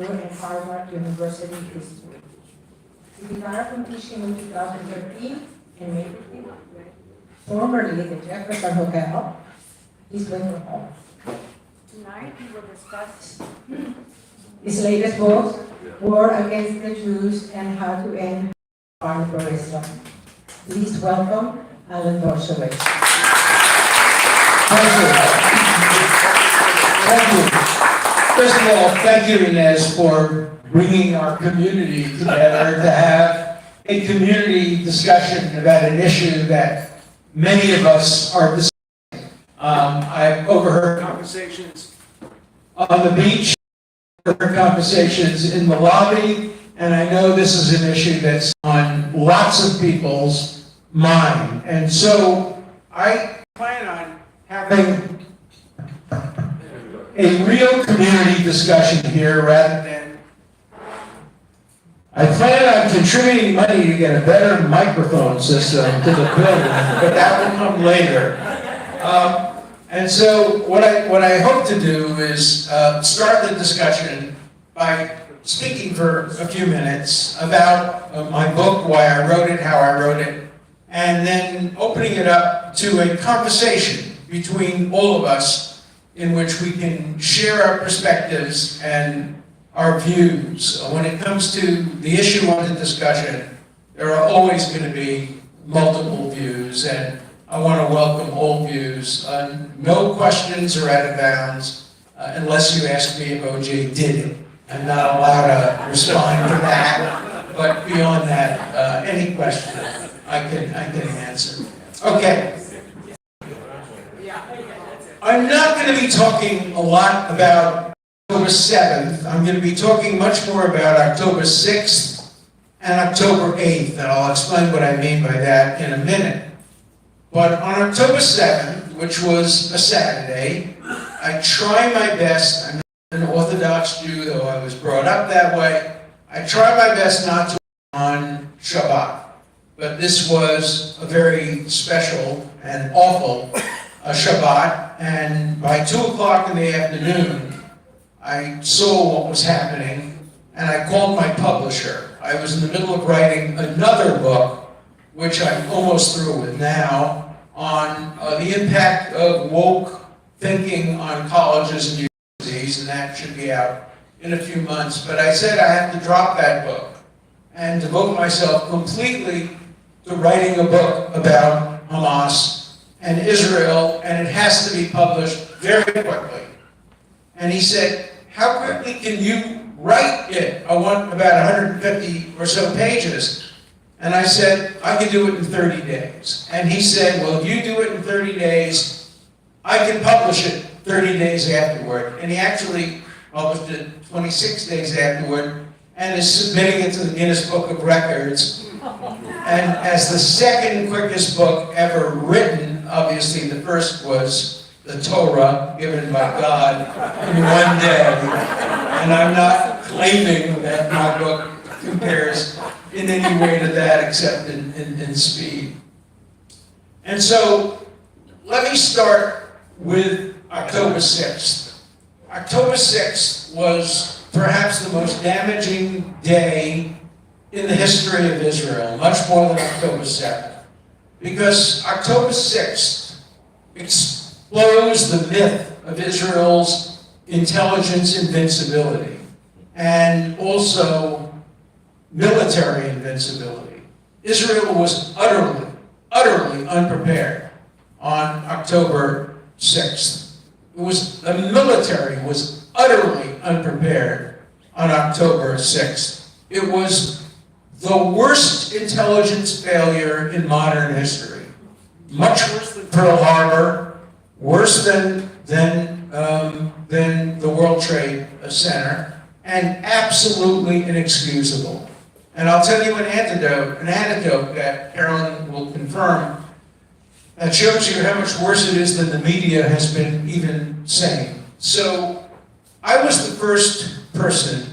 in Harvard University History. He began from teaching in 2013 in May 15, formerly the Jefferson Hotel. He's going home. Tonight he will discuss his latest book, War Against the Jews and How to End Barbarism. Please welcome Alan Dershowitz. Thank you. Thank you. First of all, thank you, Inez, for bringing our community together to have a community discussion about an issue that many of us are discussing. I've overheard conversations on the beach, overheard conversations in the lobby, and I know this is an issue that's on lots of people's mind. And so I plan on having a real community discussion here rather than... I plan on contributing money to get a better microphone system to the building, but that will come later. And so what I hope to do is start the discussion by speaking for a few minutes about my book, why I wrote it, how I wrote it, and then opening it up to a conversation between all of us in which we can share our perspectives and our views. When it comes to the issue under discussion, there are always going to be multiple views, and I want to welcome all views. No questions are out of bounds unless you ask me if OJ did it. I'm not allowed to respond to that, but beyond that, any question I can answer. Okay. I'm not going to be talking a lot about October 7th. I'm going to be talking much more about October 6th and October 8th, and I'll explain what I mean by that in a minute. But on October 7th, which was a Saturday, I try my best. I'm not an Orthodox Jew, though I was brought up that way. I try my best not to on Shabbat. But this was a very special and awful Shabbat, and by 2 o'clock in the afternoon, I saw what was happening, and I called my publisher. I was in the middle of writing another book, which I'm almost through with now, on the impact of woke thinking on colleges and universities, and that should be out in a few months. But I said I have to drop that book and devote myself completely to writing a book about Hamas and Israel, and it has to be published very quickly. And he said, how quickly can you write it? I want about 150 or so pages. And I said, I can do it in 30 days. And he said, well, if you do it in 30 days, I can publish it 30 days afterward. And he actually published it 26 days afterward and is submitting it to the Guinness Book of Records. And as the second quickest book ever written, obviously the first was the Torah given by God in one day. And I'm not claiming that my book compares in any way to that except in speed. And so let me start with October 6th. October 6th was perhaps the most damaging day in the history of Israel, much more than October 7th. Because October 6th exposed the myth of Israel's intelligence invincibility and also military invincibility. Israel was utterly unprepared on October 6th. The military was utterly unprepared on October 6th. It was the worst intelligence failure in modern history. Much worse than Pearl Harbor, worse than the World Trade Center, and absolutely inexcusable. And I'll tell you an anecdote that Carolyn will confirm that shows you how much worse it is than the media has been even saying. So I was the first person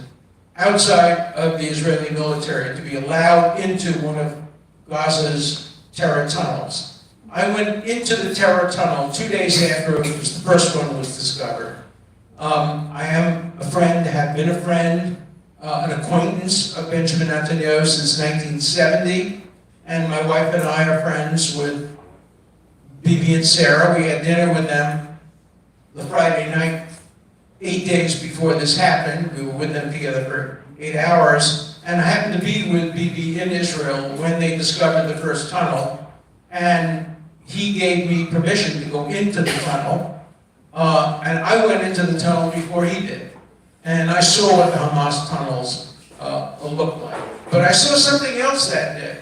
outside of the Israeli military to be allowed into one of Gaza's terror tunnels. I went into the terror tunnel 2 days after the first one was discovered. I am a friend, have been a friend, an acquaintance of Benjamin Netanyahu since 1970. And my wife and I are friends with Bibi and Sarah. We had dinner with them the Friday night, 8 days before this happened. We were with them together for 8 hours. And I happened to be with Bibi in Israel when they discovered the first tunnel. And he gave me permission to go into the tunnel. And I went into the tunnel before he did. And I saw what the Hamas tunnels looked like. But I saw something else that day.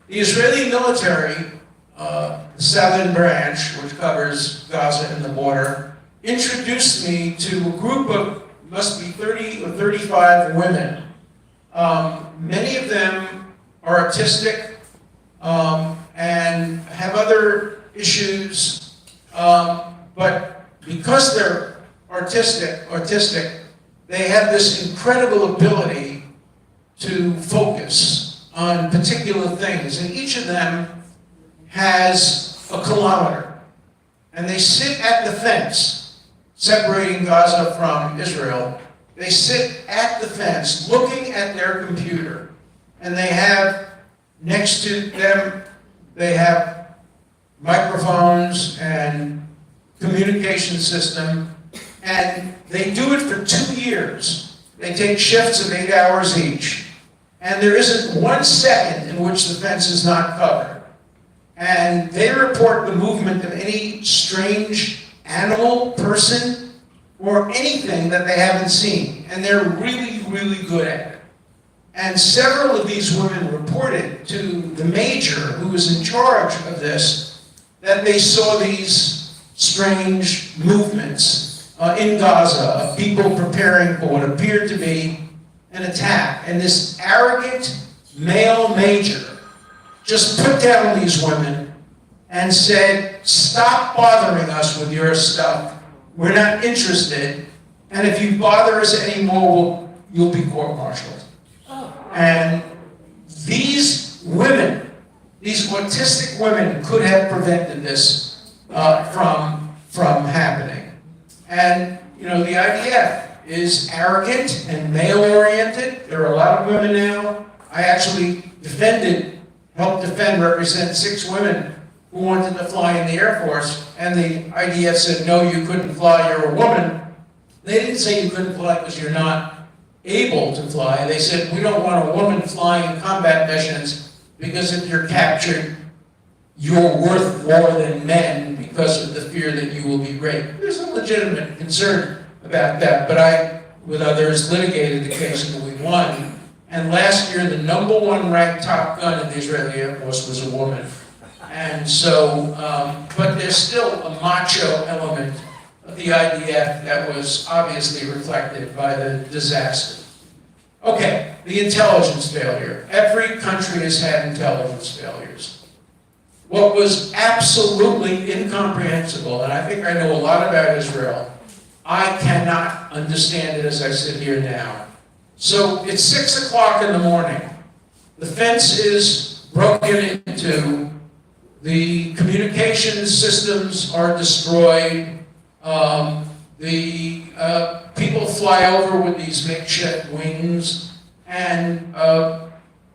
The Israeli military, the southern branch, which covers Gaza and the border, introduced me to a group of, must be 30 or 35 women. Many of them are autistic and have other issues, but because they're autistic, they have this incredible ability to focus on particular things, and each of them has a kilometer. And they sit at the fence separating Gaza from Israel. They sit at the fence looking at their computer, and they have next to them, they have microphones and communication system, and they do it for 2 years. They take shifts of 8 hours each, and there isn't 1 second in which the fence is not covered. And they report the movement of any strange animal, person, or anything that they haven't seen. And they're really, really good at it. And several of these women reported to the major who was in charge of this that they saw these strange movements in Gaza of people preparing for what appeared to be an attack. And this arrogant male major just put down these women and said, "Stop bothering us with your stuff. We're not interested. And if you bother us anymore, you'll be court-martialed." And these women, these autistic women, could have prevented this from happening. And, you know, the IDF is arrogant and male-oriented. There are a lot of women now. I actually helped defend, represent 6 women who wanted to fly in the Air Force, and the IDF said, "No, you couldn't fly, you're a woman." They didn't say you couldn't fly because you're not able to fly. They said, "We don't want a woman flying in combat missions because if you're captured, you're worth more than men because of the fear that you will be raped." There's a legitimate concern about that, but I, with others, litigated the case and we won. And last year, the #1 ranked top gun in the Israeli Air Force was a woman. And so, but there's still a macho element of the IDF that was obviously reflected by the disaster. Okay, the intelligence failure. Every country has had intelligence failures. What was absolutely incomprehensible, and I think I know a lot about Israel, I cannot understand it as I sit here now. So it's 6 o'clock in the morning. The fence is broken into. The communication systems are destroyed. The people fly over with these makeshift wings, and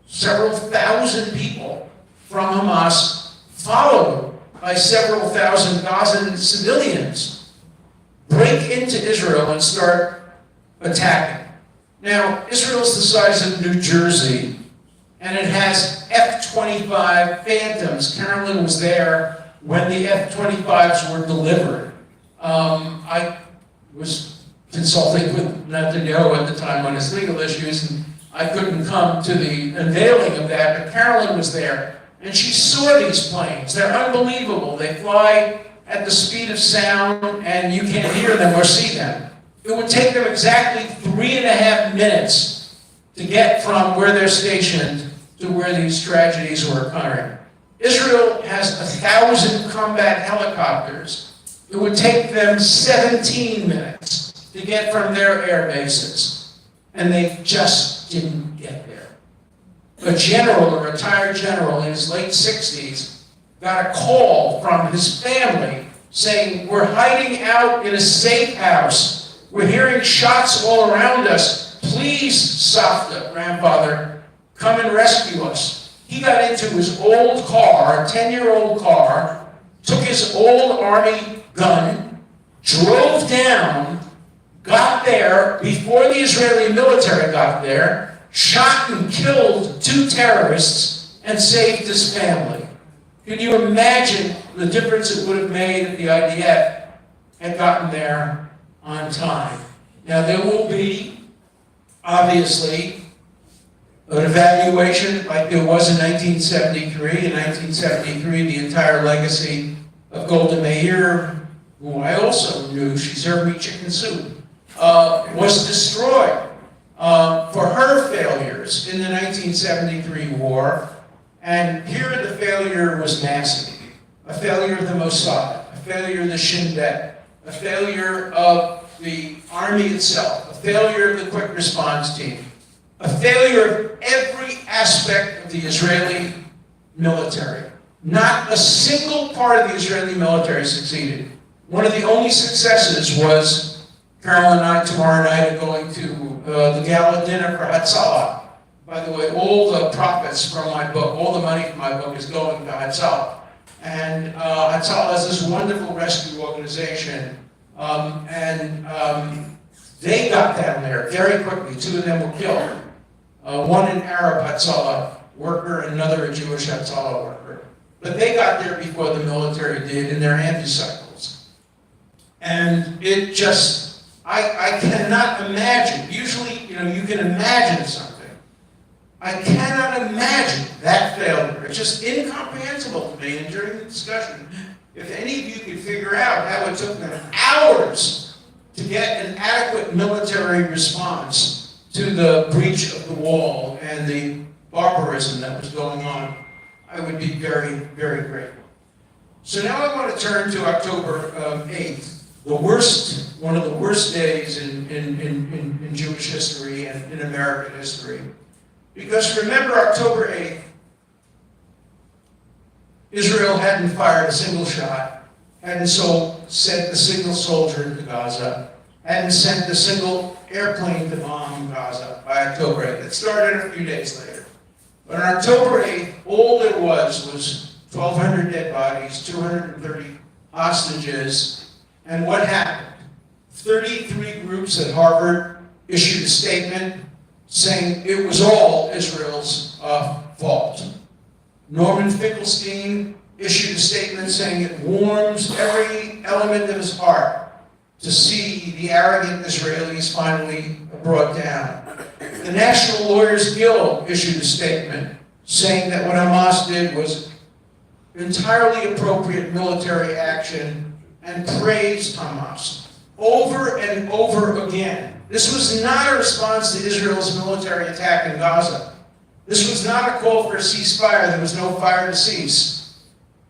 several thousand people from Hamas, followed by several thousand Gazan civilians, break into Israel and start attacking. Now, Israel's the size of New Jersey, and it has F-25 Phantoms. Carolyn was there when the F-25s were delivered. I was consulting with Netanyahu at the time on his legal issues, and I couldn't come to the unveiling of that, but Carolyn was there, and she saw these planes. They're unbelievable. They fly at the speed of sound, and you can't hear them or see them. It would take them exactly 3.5 minutes to get from where they're stationed to where these tragedies were occurring. Israel has 1,000 combat helicopters. It would take them 17 minutes to get from their air bases, and they just didn't get there. A general, a retired general in his late 60s, got a call from his family saying, "We're hiding out in a safe house We're hearing shots all around us. Please, Savta, grandfather, come and rescue us. He got into his old car, a 10-year-old car, took his old army gun, drove down, got there before the Israeli military got there, shot and killed 2 terrorists, and saved his family. Can you imagine the difference it would have made if the IDF had gotten there on time? Now, there will be, obviously, an evaluation like there was in 1973. In 1973, the entire legacy of Golda Meir, who I also knew, she served me chicken soup, was destroyed for her failures in the 1973 war. And here the failure was massive. A failure of the Mossad, a failure of the Shin Bet, a failure of the army itself, a failure of the quick response team, a failure of every aspect of the Israeli military. Not a single part of the Israeli military succeeded. One of the only successes was Carol and I tomorrow night are going to the gala dinner for Hatzalah. By the way, all the profits from my book, all the money from my book is going to Hatzalah. And Hatzalah is this wonderful rescue organization. They got down there very quickly. 2 of them were killed. One an Arab Hatzalah worker and another a Jewish Hatzalah worker. But they got there before the military did in their anti-cycles. And it just, I cannot imagine. Usually, you can imagine something. I cannot imagine that failure. It's just incomprehensible to me. And during the discussion, if any of you could figure out how it took them hours to get an adequate military response to the breach of the wall and the barbarism that was going on, I would be very, very grateful. So now I want to turn to October 8th, one of the worst days in Jewish history and in American history. Because remember, October 8th, Israel hadn't fired a single shot, hadn't sent a single soldier into Gaza, hadn't sent a single airplane to bomb Gaza by October 8th. It started a few days later. But on October 8th, all there was 1,200 dead bodies, 230 hostages, and what happened? 33 groups at Harvard issued a statement saying it was all Israel's fault. Norman Finkelstein issued a statement saying it warms every element of his heart to see the arrogant Israelis finally brought down. The National Lawyers Guild issued a statement saying that what Hamas did was entirely appropriate military action and praised Hamas over and over again. This was not a response to Israel's military attack in Gaza. This was not a call for a ceasefire. There was no fire to cease.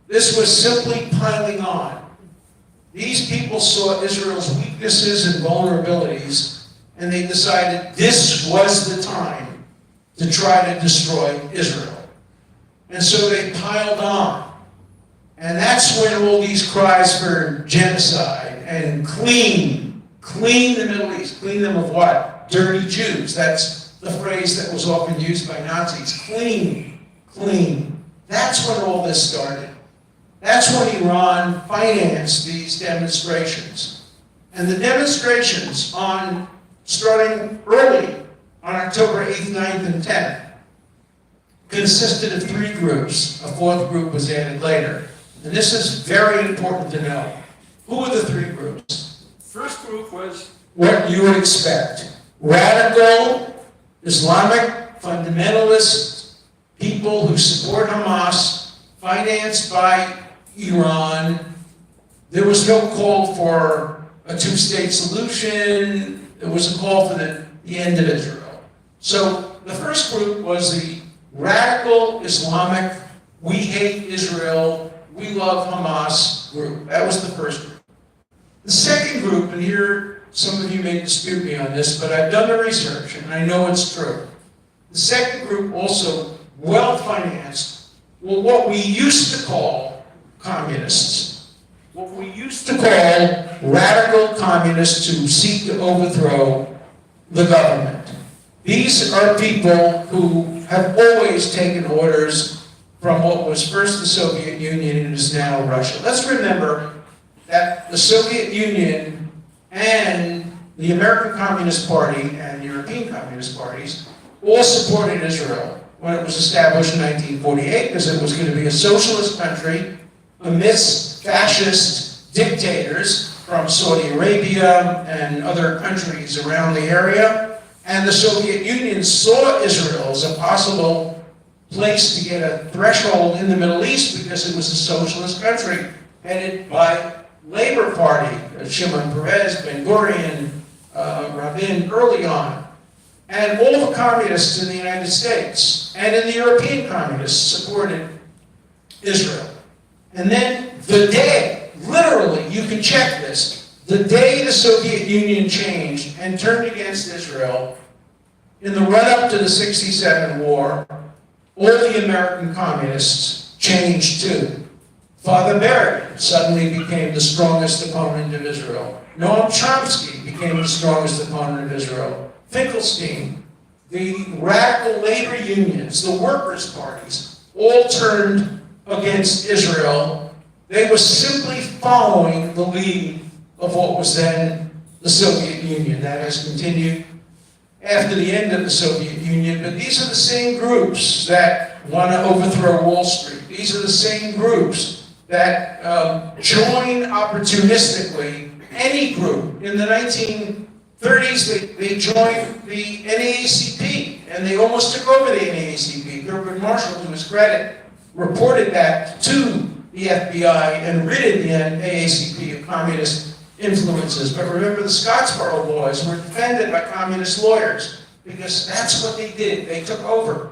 This was simply piling on. These people saw Israel's weaknesses and vulnerabilities, and they decided this was the time to try to destroy Israel. And so they piled on. And that's when all these cries for genocide and clean the Middle East. Clean them of what? Dirty Jews. That's the phrase that was often used by Nazis. Clean. That's when all this started. That's when Iran financed these demonstrations. And the demonstrations starting early on October 8th, 9th, and 10th consisted of 3 groups. A 4th group was added later. And this is very important to know. Who were the 3 groups? First group was what you would expect. Radical, Islamic, fundamentalist people who support Hamas, financed by Iran. There was no call for a 2-state solution. There was a call for the end of Israel. So the first group was the radical Islamic, we hate Israel, we love Hamas group. That was the first group. The second group, and here some of you may dispute me on this, but I've done the research and I know it's true. The second group, also well financed, were what we used to call communists. what we used to to call radical communists who seek to overthrow the government. These are people who have always taken orders from what was first the Soviet Union and is now Russia. Let's remember that the Soviet Union and the American Communist Party and European Communist parties all supported Israel when it was established in 1948 because it was going to be a socialist country amidst fascist dictators from Saudi Arabia and other countries around the area. And the Soviet Union saw Israel as a possible place to get a threshold in the Middle East because it was a socialist country headed by Labor Party, Shimon Peres, Ben-Gurion, Rabin early on. And all the communists in the United States and in the European communists supported Israel. And then the day, literally, you can check this, the day the Soviet Union changed and turned against Israel, in the run-up to the '67 war, all the American communists changed too. Father Berry suddenly became the strongest opponent of Israel. Noam Chomsky became the strongest opponent of Israel. Finkelstein, the radical labor unions, the workers' parties, all turned against Israel. They were simply following the lead of what was then the Soviet Union. That has continued after the end of the Soviet Union, but these are the same groups that want to overthrow Wall Street. These are the same groups that join opportunistically any group. In the 1930s, they joined the NAACP, and they almost took over the NAACP. Thurgood Marshall, to his credit, reported that to the FBI and ridded the NAACP of communist influences. But remember, the Scottsboro laws were defended by communist lawyers because that's what they did. They took over.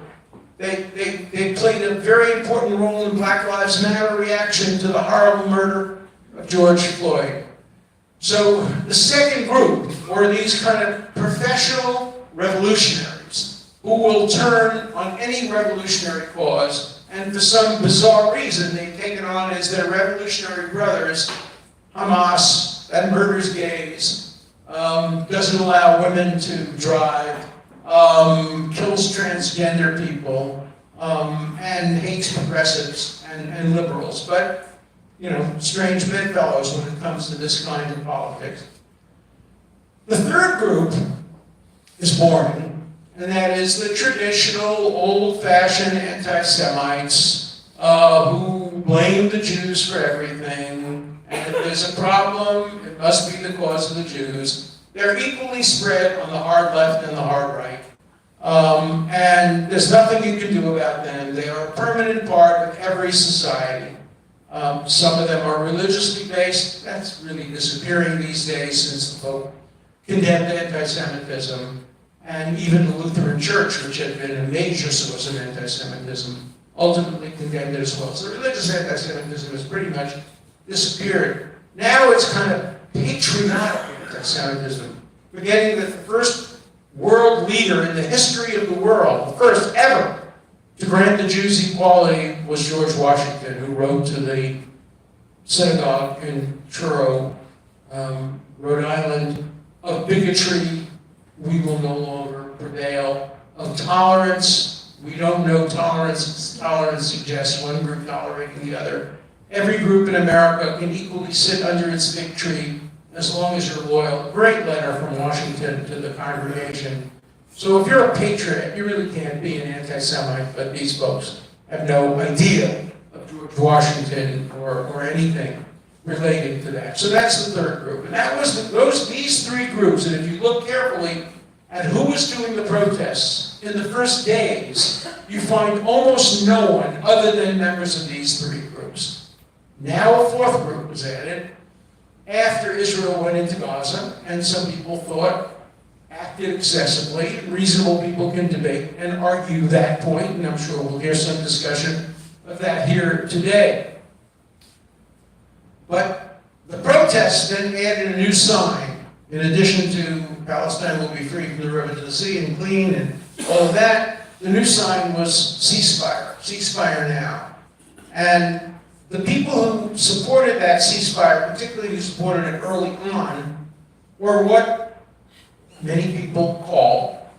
They played a very important role in Black Lives Matter reaction to the horrible murder of George Floyd. So the second group were these kind of professional revolutionaries who will turn on any revolutionary cause, and for some bizarre reason they've taken on as their revolutionary brothers Hamas, that murders gays, doesn't allow women to drive, kills transgender people, and hates progressives and liberals. But, you know, strange bedfellows when it comes to this kind of politics. The third group is boring, and that is the traditional, old-fashioned anti-Semites who blame the Jews for everything. And if there's a problem, it must be the cause of the Jews. They're equally spread on the hard left and the hard right. And there's nothing you can do about them. They are a permanent part of every society. Some of them are religiously based. That's really disappearing these days since the Pope condemned anti-Semitism. And even the Lutheran Church, which had been a major source of anti-Semitism, ultimately condemned it as well. So religious anti-Semitism has pretty much disappeared. Now it's kind of patriotic anti-Semitism, forgetting that the first world leader in the history of the world, the first ever to grant the Jews equality, was George Washington, who wrote to the synagogue in Truro, Rhode Island, of bigotry, we will no longer prevail. Of tolerance, we don't know tolerance. Tolerance suggests one group tolerating the other. Every group in America can equally sit under its fig tree as long as you're loyal. A great letter from Washington to the congregation. So if you're a patriot, you really can't be an anti-Semite, but these folks have no idea of George Washington or anything related to that. So that's the third group. And that was these three groups. And if you look carefully at who was doing the protests in the first days, you find almost no one other than members of these three groups. Now a fourth group was added after Israel went into Gaza, and some people thought acted excessively. Reasonable people can debate and argue that point, and I'm sure we'll hear some discussion of that here today. But the protests then added a new sign. In addition to Palestine will be free from the river to the sea and clean and all of that, the new sign was ceasefire. Ceasefire now. And the people who supported that ceasefire, particularly who supported it early on, were what many people call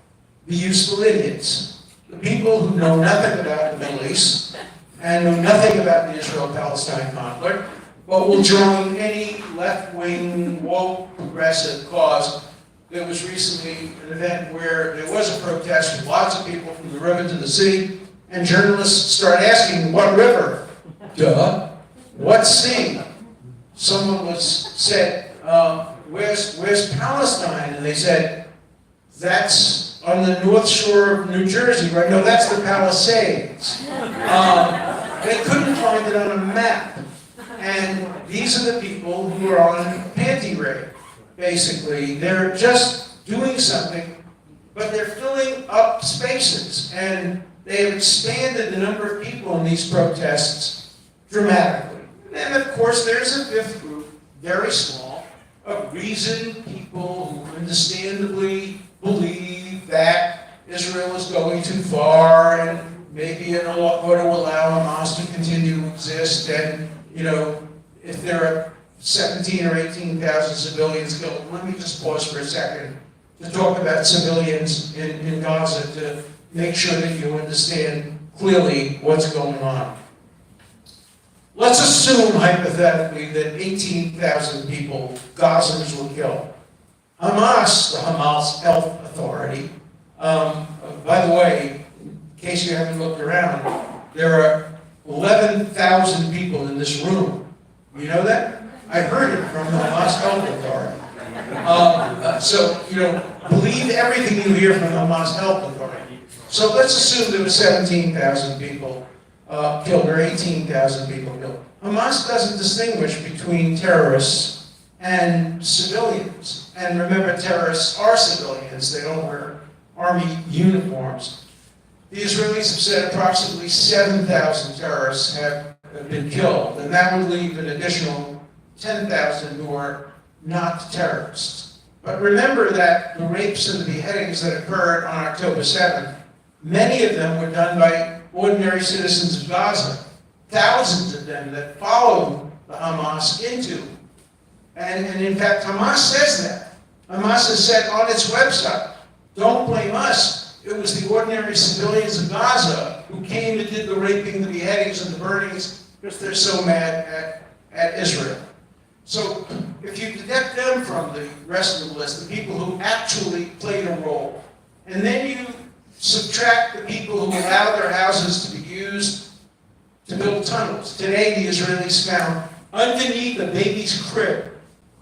the useful idiots. The people who know nothing about the Middle East and know nothing about the Israel-Palestine conflict, but will join any left-wing, woke, progressive cause. There was recently an event where there was a protest with lots of people from the river to the sea, and journalists started asking, what river? Duh. What sea? Someone said, where's Palestine? And they said, that's on the north shore of New Jersey, right? No, that's the Palisades. They couldn't find it on a map. And these are the people who are on panty raid, basically. They're just doing something, but they're filling up spaces. And they have expanded the number of people in these protests dramatically. And of course, there's a fifth group, very small, of reasoned people who understandably believe that Israel is going too far and maybe it ought to allow Hamas to continue to exist. And, you know, if there are 17 or 18,000 civilians killed, let me just pause for a second to talk about civilians in Gaza to make sure that you understand clearly what's going on. Let's assume, hypothetically, that 18,000 people, Gazans, were killed. Hamas, the Hamas Health Authority, by the way, in case you haven't looked around, there are 11,000 people in this room. You know that? I heard it from the Hamas Health Authority. So, you know, believe everything you hear from the Hamas Health Authority. So let's assume there were 17,000 people killed or 18,000 people killed. Hamas doesn't distinguish between terrorists and civilians. And remember, terrorists are civilians. They don't wear army uniforms. The Israelis have said approximately 7,000 terrorists have been killed, and that would leave an additional 10,000 who are not terrorists. But remember that the rapes and the beheadings that occurred on October 7th, many of them were done by ordinary citizens of Gaza. Thousands of them that followed the Hamas into. And in fact, Hamas says that. Hamas has said on its website, don't blame us. It was the ordinary civilians of Gaza who came and did the raping, the beheadings, and the burnings because they're so mad at Israel. So if you deduct them from the rest of the list, the people who actually played a role, and then you subtract the people who allowed their houses to be used to build tunnels. Today, the Israelis found underneath a baby's crib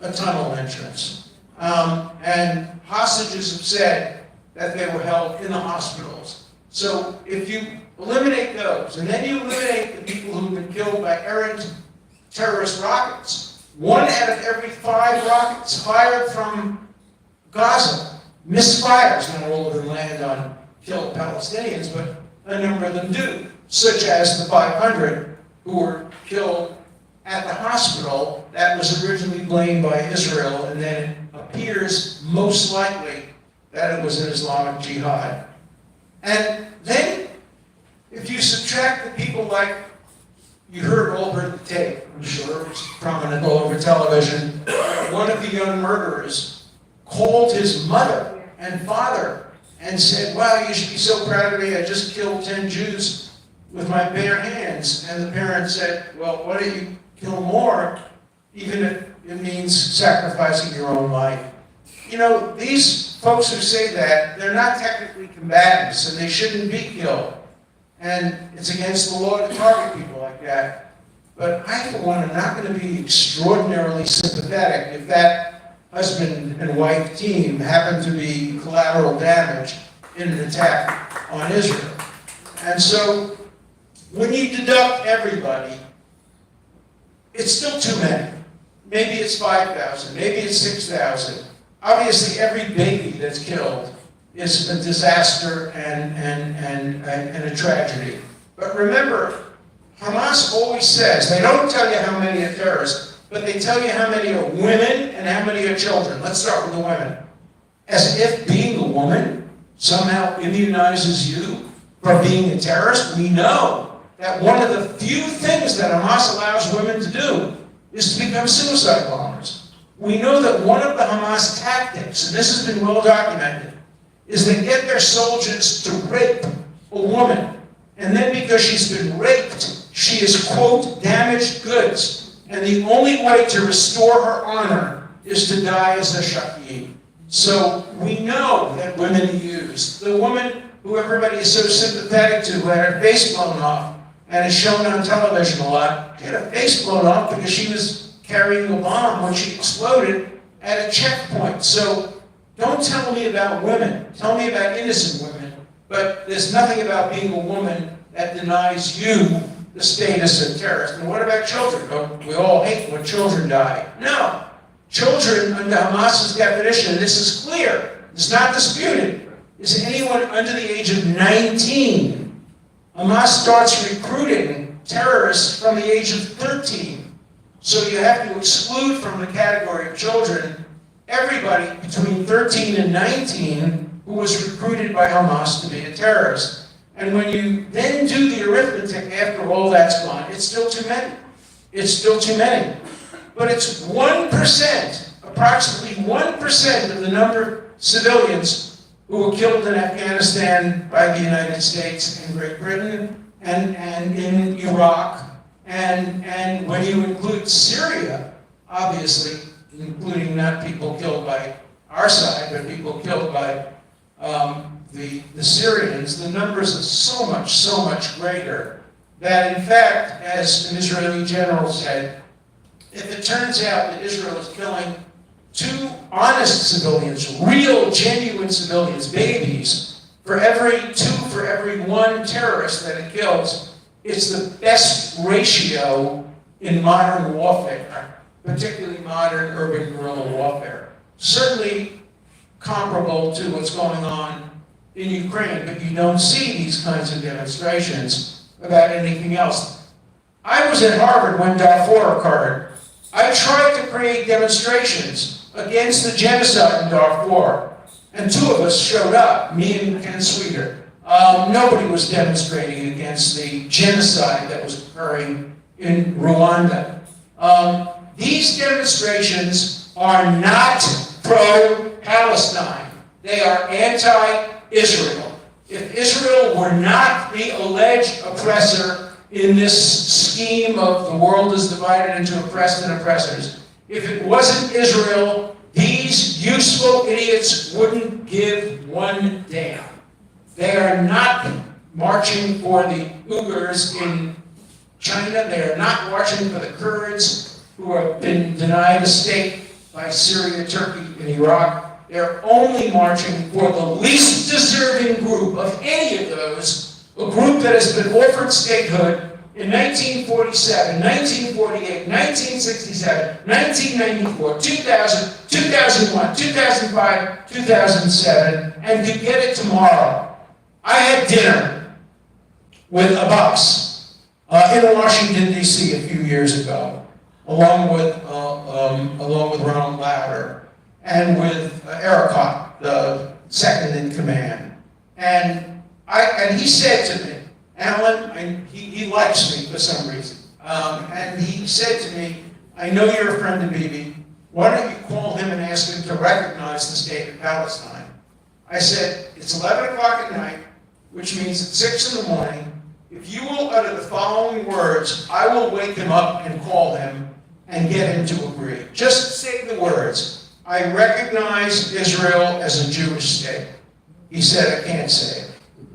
a tunnel entrance. And hostages have said that they were held in the hospitals. So if you eliminate those, and then you eliminate the people who've been killed by errant terrorist rockets, 1 out of every 5 rockets fired from Gaza misfires. Not all of them land on killed Palestinians, but a number of them do, such as the 500 who were killed at the hospital that was originally blamed by Israel, and then it appears most likely that it was an Islamic jihad. And then, if you subtract the people like, you all heard the tape, I'm sure, it's prominent all over television, one of the young murderers called his mother and father and said, wow, you should be so proud of me, I just killed 10 Jews with my bare hands. And the parent said, well, why don't you kill more, even if it means sacrificing your own life? You know, these folks who say that, they're not technically combatants, and they shouldn't be killed. And it's against the law to target people like that. But I, for one, am not going to be extraordinarily sympathetic if that husband and wife team happen to be collateral damage in an attack on Israel. And so, when you deduct everybody, it's still too many. Maybe it's 5,000, maybe it's 6,000. Obviously, every baby that's killed is a disaster and a tragedy. But remember, Hamas always says, they don't tell you how many are terrorists, but they tell you how many are women and how many are children. Let's start with the women. As if being a woman somehow immunizes you from being a terrorist. We know that one of the few things that Hamas allows women to do is to become suicide bombers. We know that one of the Hamas tactics, and this has been well documented, is they get their soldiers to rape a woman. And then because she's been raped, she is, quote, damaged goods. And the only way to restore her honor is to die as a shahid. So we know that women are used. The woman who everybody is so sympathetic to, who had her face blown off, and is shown on television a lot, she had her face blown off because she was carrying a bomb when she exploded at a checkpoint. So don't tell me about women. Tell me about innocent women. But there's nothing about being a woman that denies you the status of terrorist. And what about children? Don't we all hate when children die? No. Children, under Hamas's definition, and this is clear, it's not disputed, is anyone under the age of 19. Hamas starts recruiting terrorists from the age of 13. So you have to exclude from the category of children everybody between 13 and 19 who was recruited by Hamas to be a terrorist. And when you then do the arithmetic after all that's gone, it's still too many. It's still too many. But it's 1%, approximately 1% of the number of civilians who were killed in Afghanistan by the United States and Great Britain and in Iraq. And when you include Syria, obviously, including not people killed by our side, but people killed by the Syrians, the numbers are so much greater that, in fact, as an Israeli general said, if it turns out that Israel is killing 2 honest civilians, real, genuine civilians, babies, for every 1 terrorist that it kills, it's the best ratio in modern warfare, particularly modern urban guerrilla warfare. Certainly comparable to what's going on in Ukraine, but you don't see these kinds of demonstrations about anything else. I was at Harvard when Darfur occurred. I tried to create demonstrations against the genocide in Darfur, and 2 of us showed up, me and Ken Sweeter. Nobody was demonstrating against the genocide that was occurring in Rwanda. These demonstrations are not pro-Palestine. They are anti-Israel. If Israel were not the alleged oppressor in this scheme of the world is divided into oppressed and oppressors, if it wasn't Israel, these useful idiots wouldn't give 1 damn. They are not marching for the Uyghurs in China. They are not marching for the Kurds who have been denied a state by Syria, Turkey, and Iraq. They're only marching for the least deserving group of any of those, a group that has been offered statehood in 1947, 1948, 1967, 1994, 2000, 2001, 2005, 2007, and to get it tomorrow. I had dinner with Abbas in Washington, D.C. a few years ago, along with Ronald Lauder and with Ericott, the second in command. And he said to me, Alan, and he likes me for some reason, and he said to me, I know you're a friend of Bibi. Why don't you call him and ask him to recognize the state of Palestine? I said, it's 11 o'clock at night, which means at 6 in the morning. If you will utter the following words, I will wake him up and call him and get him to agree. Just say the words. I recognize Israel as a Jewish state. He said, I can't say it.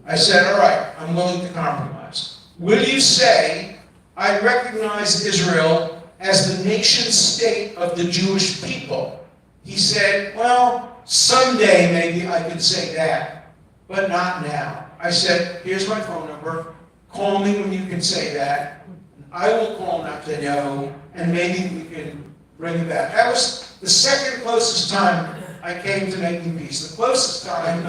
I said, all right, I'm willing to compromise. Will you say, I recognize Israel as the nation state of the Jewish people? He said, well, someday maybe I could say that, but not now. I said, here's my phone number. Call me when you can say that. I will call Netanyahu, and maybe we can bring it back. That was the second closest time I came to making peace. The closest time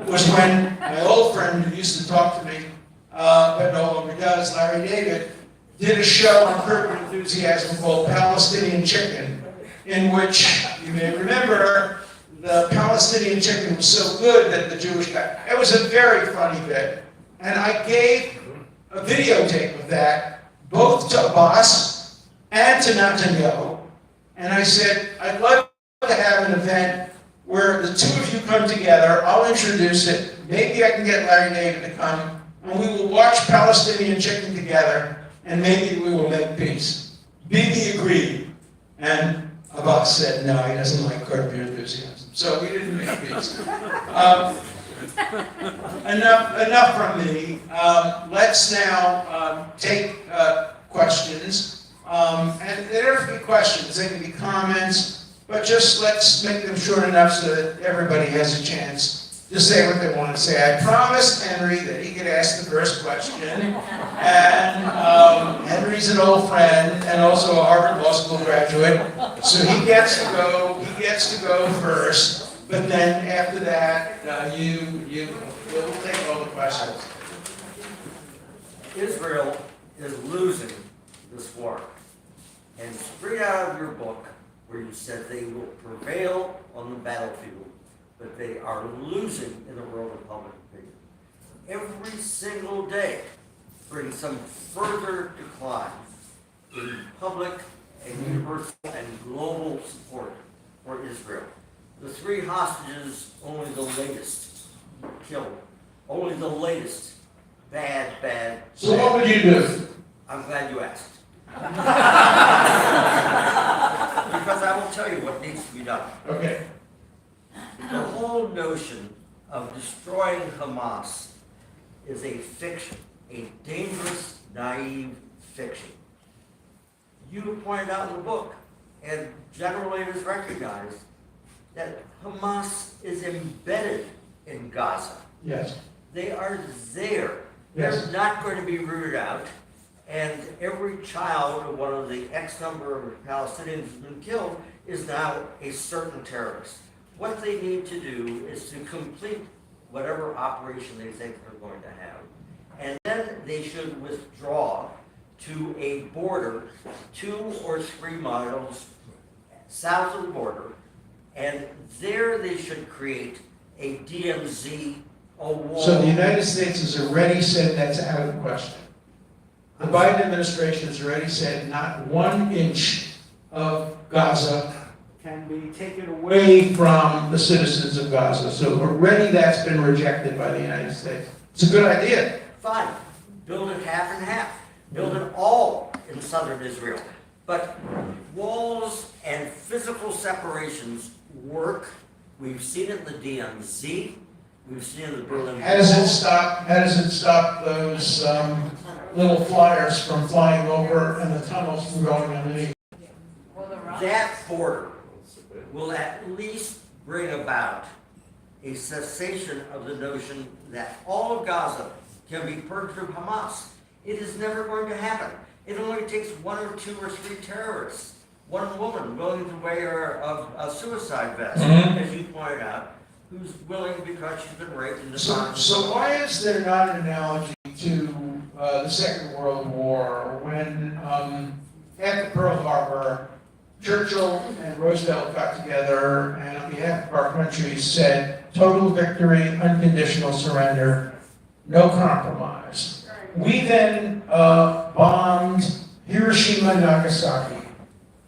was when my old friend who used to talk to me, but no longer does, Larry David, did a show on Curb Enthusiasm called Palestinian Chicken, in which, you may remember, the Palestinian chicken was so good that the Jewish guy, it was a very funny bit. And I gave a videotape of that, both to Abbas and to Netanyahu. And I said, I'd love to have an event where the two of you come together. I'll introduce it. Maybe I can get Larry David to come, and we will watch Palestinian chicken together, and maybe we will make peace. Bibi agreed. And Abbas said, no, he doesn't like Curb Your Enthusiasm. So we didn't make peace. Enough from me. Let's now take questions. And there are a few questions. They can be comments, but just let's make them short enough so that everybody has a chance to say what they want to say. I promised Henry that he could ask the first question. And Henry's an old friend and also a Harvard Law School graduate, so he gets to go first. But then after that, we'll take all the questions. Israel is losing this war. And straight out of your book, where you said they will prevail on the battlefield, but they are losing in the world of public opinion. Every single day brings some further decline in public and universal and global support for Israel. The 3 hostages, only the latest killed. Only the latest bad. So what would you do? I'm glad you asked. Because I will tell you what needs to be done. Okay. The whole notion of destroying Hamas is a fiction, a dangerous, naive fiction. You pointed out in the book, and generally it is recognized, that Hamas is embedded in Gaza. Yes. They are there. Yes. They're not going to be rooted out. And every child of one of the X number of Palestinians who's been killed is now a certain terrorist. What they need to do is to complete whatever operation they think they're going to have. And then they should withdraw to a border 2 or 3 miles south of the border. And there they should create a DMZ, a wall. So the United States has already said that's out of the question. The Biden administration has already said not 1 inch of Gaza can be taken away from the citizens of Gaza. So already that's been rejected by the United States. It's a good idea. Fine, build it half and half. Build it all in southern Israel. But walls and physical separations work. We've seen it in the DMZ. We've seen it in the Berlin Wall. How does it stop those little flyers from flying over and the tunnels from going underneath? That border will at least bring about a cessation of the notion that all of Gaza can be purged of Hamas. It is never going to happen. It only takes 1 or 2 or 3 terrorists, 1 woman willing to wear a suicide vest, as you pointed out, who's willing because she's been raped and disarmed. So why is there not an analogy to the Second World War when after Pearl Harbor, Churchill and Roosevelt got together and on behalf of our country said total victory, unconditional surrender, no compromise. We then bombed Hiroshima and Nagasaki,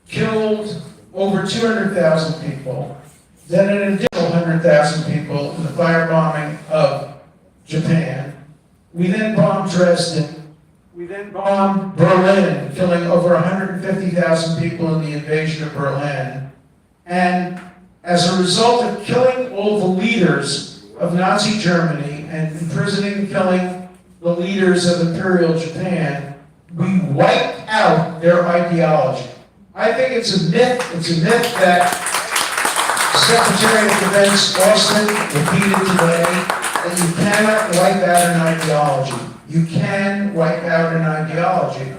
killed over 200,000 people, then an additional 100,000 people in the firebombing of Japan. We then bombed Dresden. We then bombed Berlin, killing over 150,000 people in the invasion of Berlin. And as a result of killing all the leaders of Nazi Germany and imprisoning and killing the leaders of Imperial Japan, we wiped out their ideology. I think it's a myth. It's a myth that Secretary of Defense Austin repeated today, that you cannot wipe out an ideology. You can wipe out an ideology.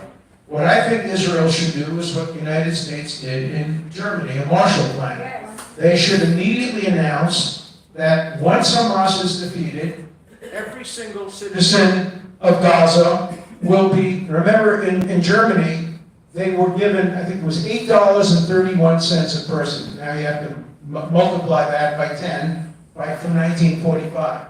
What I think Israel should do is what the United States did in Germany, a Marshall Plan. They should immediately announce that once Hamas is defeated, every single citizen of Gaza will be, remember in Germany, they were given, I think it was $8.31 a person. Now you have to multiply that by 10, from 1945.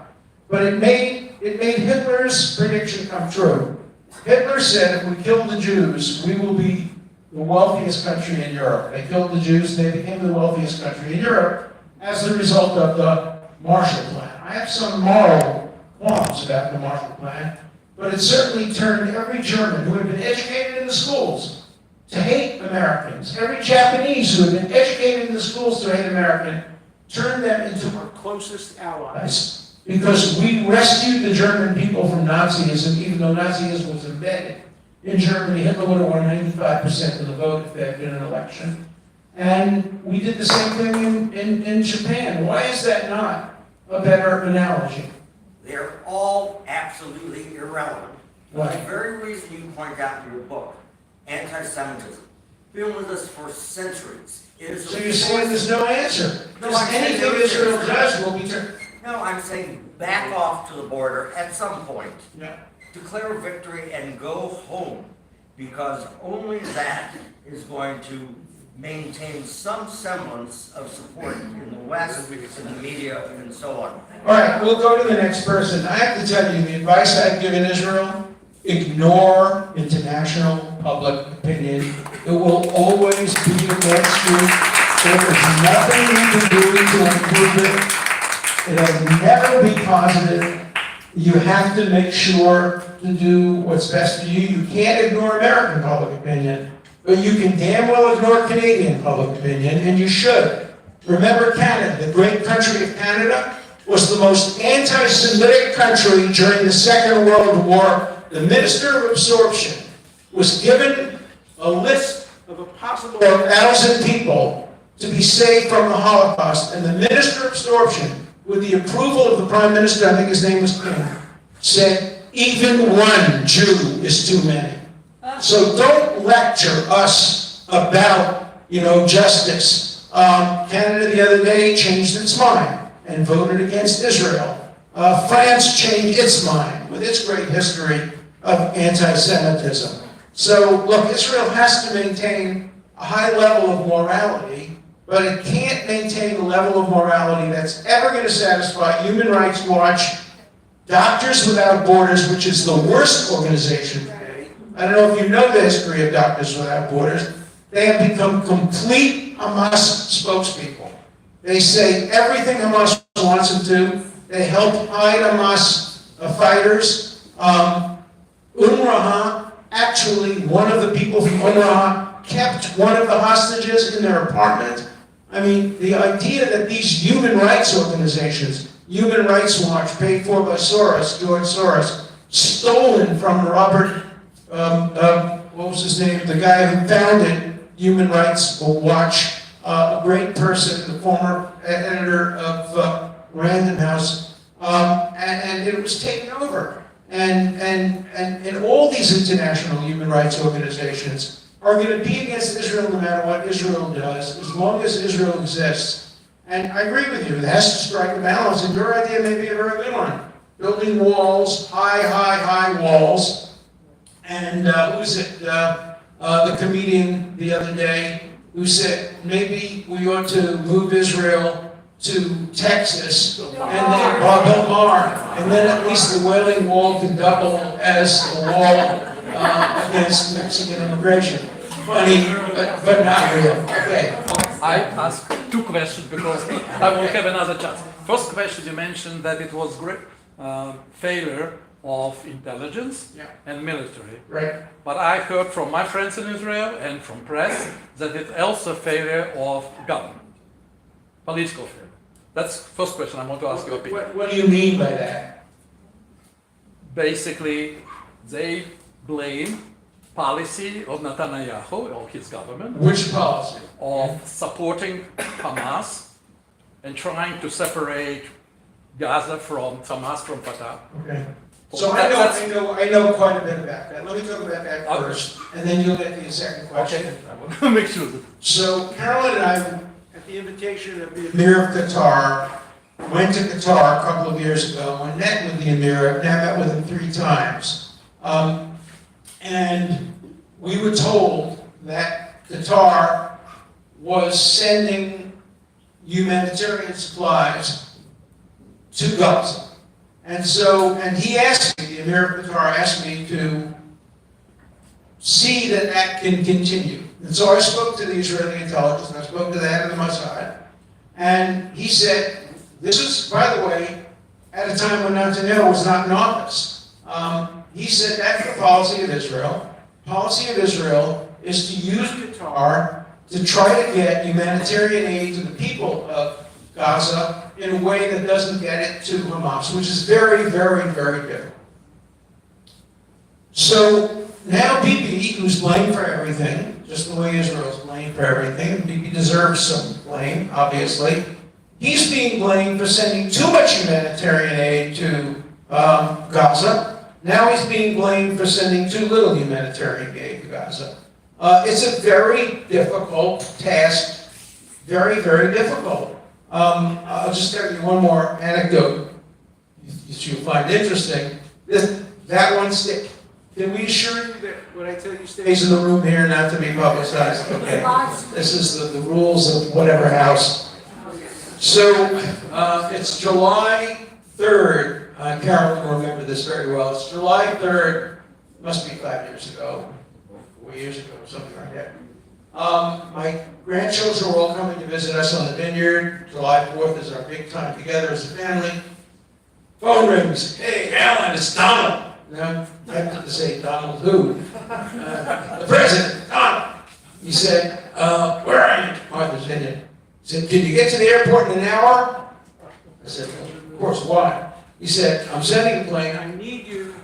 But it made Hitler's prediction come true. Hitler said if we kill the Jews, we will be the wealthiest country in Europe. They killed the Jews, they became the wealthiest country in Europe as a result of the Marshall Plan. I have some moral qualms about the Marshall Plan, but it certainly turned every German who had been educated in the schools to hate Americans, every Japanese who had been educated in the schools to hate American, turned them into our closest allies. Because we rescued the German people from Nazism, even though Nazism was embedded in Germany. Hitler would have won 95% of the vote if there had been an election. And we did the same thing in Japan. Why is that not a better analogy? They're all absolutely irrelevant. Why? The very reason you point out in your book, anti-Semitism, been with us for centuries. It is So you're saying there's no answer? No, Because I'm saying anything there is. Israel does will be turned. No, I'm saying back off to the border at some point. Yeah. Declare victory and go home, because only that is going to maintain some semblance of support in the West, in the media, and so on. All right, we'll go to the next person. I have to tell you, the advice I've given Israel, ignore international public opinion. It will always be against you. There is nothing you can do to improve it. It'll never be positive. You have to make sure to do what's best for you. You can't ignore American public opinion, but you can damn well ignore Canadian public opinion, and you should. Remember Canada, the great country of Canada, was the most anti-Semitic country during the Second World War. The Minister of Absorption was given a list of a possible 1,000 people to be saved from the Holocaust, and the Minister of Absorption, with the approval of the Prime Minister, I think his name was King, said, even one Jew is too many. So don't lecture us about, justice. Canada the other day changed its mind and voted against Israel. France changed its mind with its great history of anti-Semitism. So, look, Israel has to maintain a high level of morality, but it can't maintain a level of morality that's ever going to satisfy Human Rights Watch, Doctors Without Borders, which is the worst organization today. I don't know if you know the history of Doctors Without Borders. They have become complete Hamas spokespeople. They say everything Hamas wants them to. They help hide Hamas fighters. UNRWA, actually, one of the people from UNRWA kept one of the hostages in their apartment. I mean, the idea that these human rights organizations, Human Rights Watch, paid for by Soros, George Soros, stolen from Robert, what was his name, the guy who founded Human Rights Watch, a great person, the former editor of Random House, and it was taken over. And all these international human rights organizations are going to be against Israel no matter what Israel does, as long as Israel exists. And I agree with you, it has to strike a balance, and your idea may be a very good one. Building walls, high walls. And who was it, the comedian the other day, who said maybe we ought to move Israel to Texas, and then Bill Maher, and then at least the Wailing Wall can double as the wall against Mexican immigration. Funny, but not real. Okay. I ask two questions because I will have another chance. First question, you mentioned that it was great failure of intelligence and military. Right. But I heard from my friends in Israel and from press that it's also failure of government, political failure. That's the first question I want to ask your opinion. What do you mean by that? Basically, they blame policy of Netanyahu or his government Which policy? of supporting Hamas and trying to separate Gaza from Hamas from Fatah. Okay. So I know quite a bit about that. Let me talk about that first, and then you'll get the second question. Okay, I will make sure that. So Carolyn and I, at the invitation of the Emir of Qatar, went to Qatar a couple of years ago and met with the Emir. I've now met with him 3 times. And we were told that Qatar was sending humanitarian supplies to Gaza. And he asked me, the Emir of Qatar asked me to see that that can continue. And so I spoke to the Israeli intelligence, and I spoke to the head of the Mossad, and he said, this is, by the way, at a time when Netanyahu was not in office. He said that's the policy of Israel. The policy of Israel is to use Qatar to try to get humanitarian aid to the people of Gaza in a way that doesn't get it to Hamas, which is very, very, very difficult. So now Bibi, who's blamed for everything, just the way Israel's blamed for everything, and Bibi deserves some blame, obviously, he's being blamed for sending too much humanitarian aid to Gaza. Now he's being blamed for sending too little humanitarian aid to Gaza. It's a very difficult task, very, very difficult. I'll just tell you one more anecdote that you'll find interesting. That one stick. Can we assure you that what I tell you stays in the room here, not to be publicized? Okay. This is the rules of whatever house. So it's July 3rd. Carol will remember this very well. It's July 3rd. Must be 5 years ago, 4 years ago, something like that. My grandchildren were all coming to visit us on the vineyard. July 4th is our big time together as a family. Phone rings. Hey, Alan, it's Donald. No, I have to say Donald who? The president, Donald. He said, where are you? Martha's Vineyard. He said, can you get to the airport in an hour? I said, well, of course, why? He said, I'm sending a plane. I need you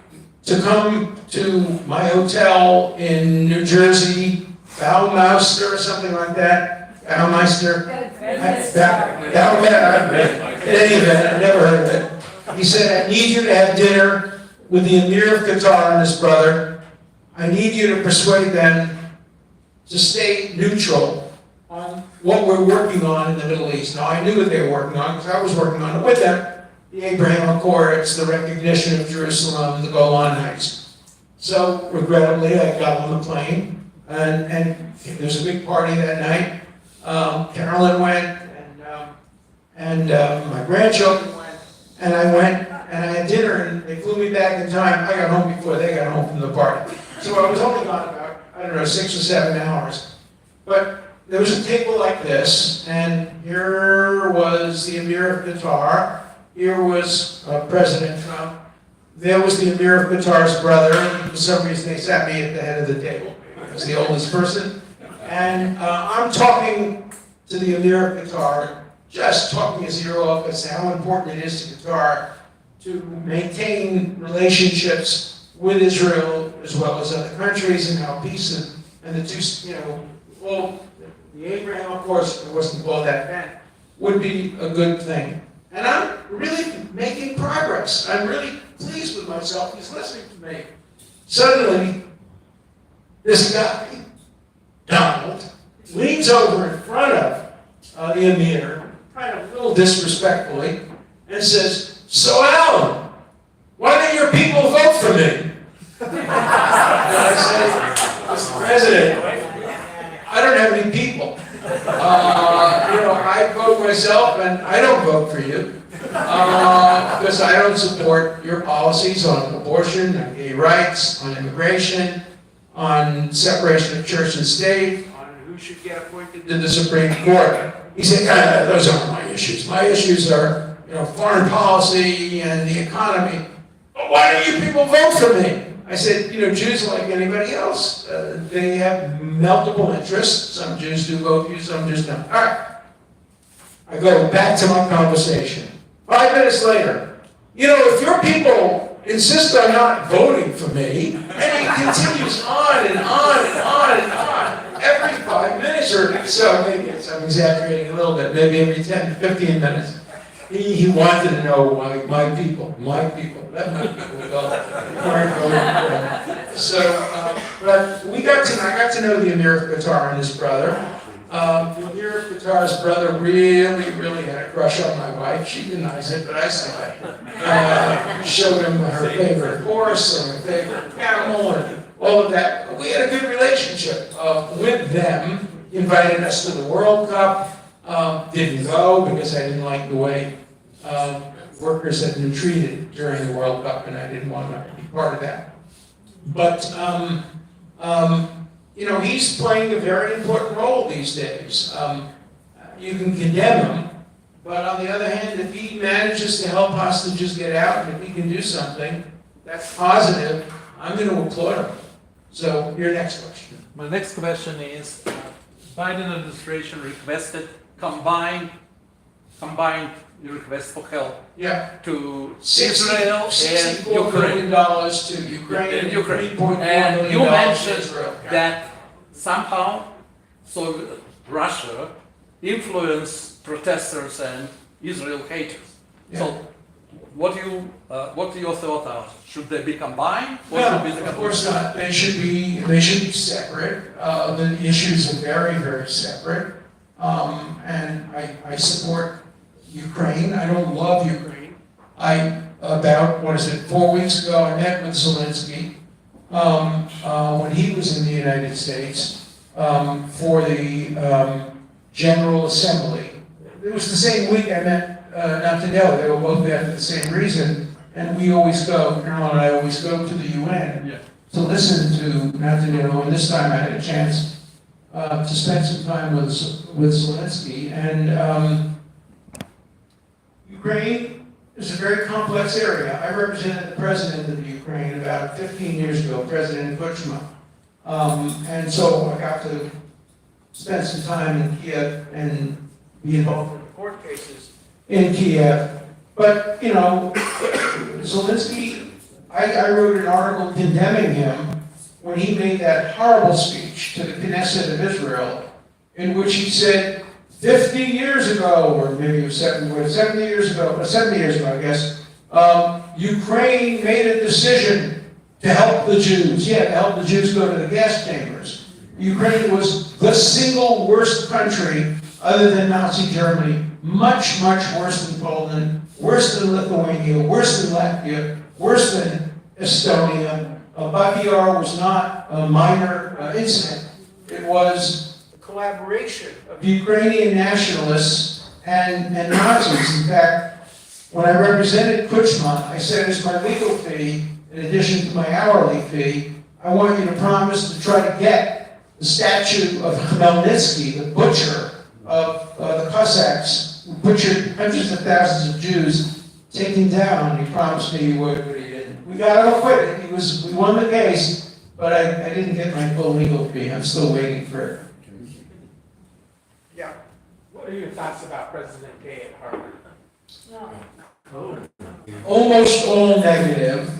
to come to my hotel in New Jersey, Baumeister or something like that. Baumeister? In any event, I never heard of it. He said, I need you to have dinner with the Emir of Qatar and his brother. I need you to persuade them to stay neutral on what we're working on in the Middle East. Now, I knew what they were working on because I was working on it with them. The Abraham Accords, the recognition of Jerusalem, the Golan Heights. So, regrettably, I got on the plane, and there was a big party that night. Carolyn went, and my grandchildren went, and I went, and I had dinner, and they flew me back in time. I got home before they got home from the party. So I was only gone about, I don't know, 6 or 7 hours. But there was a table like this, and here was the Emir of Qatar. Here was President Trump. There was the Emir of Qatar's brother, and for some reason they sat me at the head of the table. I was the oldest person. And I'm talking to the Emir of Qatar, just talking his ear off as to how important it is to Qatar to maintain relationships with Israel as well as other countries, and how peace and the two, well, the Abraham, of course, it wasn't called that then, would be a good thing. And I'm really making progress. I'm really pleased with myself. He's listening to me. Suddenly, this guy, Donald, leans over in front of the Emir, kind of a little disrespectfully, and says, so Alan, why don't your people vote for me? And I said, Mr. President, I don't have any people. I vote myself, and I don't vote for you because I don't support your policies on abortion, on gay rights, on immigration, on separation of church and state, on who should get appointed to the Supreme Court. He said, those aren't my issues. My issues are, foreign policy and the economy. But why don't you people vote for me? I said, Jews are like anybody else. They have multiple interests. Some Jews do vote for you, some Jews don't. All right. I go back to my conversation. 5 minutes later, if your people insist on not voting for me, and he continues on and on and on and on, every 5 minutes or so, maybe I'm exaggerating a little bit, maybe every 10 to 15 minutes, he wanted to know why my people, let my people go. So, but I got to know the Emir of Qatar and his brother. The Emir of Qatar's brother really had a crush on my wife. She denies it, but I saw it. Showed him her favorite horse and her favorite camel and all of that. We had a good relationship with them. He invited us to the World Cup. Didn't go because I didn't like the way workers had been treated during the World Cup, and I didn't want to be part of that. But You know, he's playing a very important role these days. You can condemn him, but on the other hand, if he manages to help hostages get out, and if he can do something that's positive, I'm going to applaud him. So, your next question. My next question is, Biden administration requested combined request for help Yeah. to Israel and $64 Ukraine. million to Ukraine And and Ukraine. $3.4 And million you to mentioned Israel. that somehow Russia influenced protesters and Israel haters. So, what your thought are? Should they be combined? Or should be No, of course not. They should be separate. The issues are very, very separate. And I support Ukraine. I don't love Ukraine. About 4 weeks ago, I met with Zelensky when he was in the United States for the General Assembly. It was the same week I met Netanyahu. They were both there for the same reason. And we always go, Carol and I always go to the UN to listen to Netanyahu. And this time I had a chance to spend some time with Zelensky. And Ukraine is a very complex area. I represented the president of Ukraine about 15 years ago, President Kuchma. And so I got to spend some time in Kiev and be involved in the court cases in Kiev. But, you know, Zelensky, I wrote an article condemning him when he made that horrible speech to the Knesset of Israel, in which he said, 50 years ago, or maybe it was 70 years ago, I guess, Ukraine made a decision to help the Jews. Yeah, to help the Jews go to the gas chambers. Ukraine was the single worst country, other than Nazi Germany, much, much worse than Poland, worse than Lithuania, worse than Latvia, worse than Estonia. Babi Yar was not a minor incident. It was a collaboration of Ukrainian nationalists and Nazis. In fact, when I represented Kuchma, I said as my legal fee, in addition to my hourly fee, I want you to promise to try to get the statue of Khmelnytsky, the butcher of the Cossacks, who butchered hundreds of thousands of Jews, taken down. He promised me he would, but he didn't. We got to acquit it. We won the case, but I didn't get my full legal fee. I'm still waiting for it. Yeah. What are your thoughts about President Gay at Harvard? Almost all negative.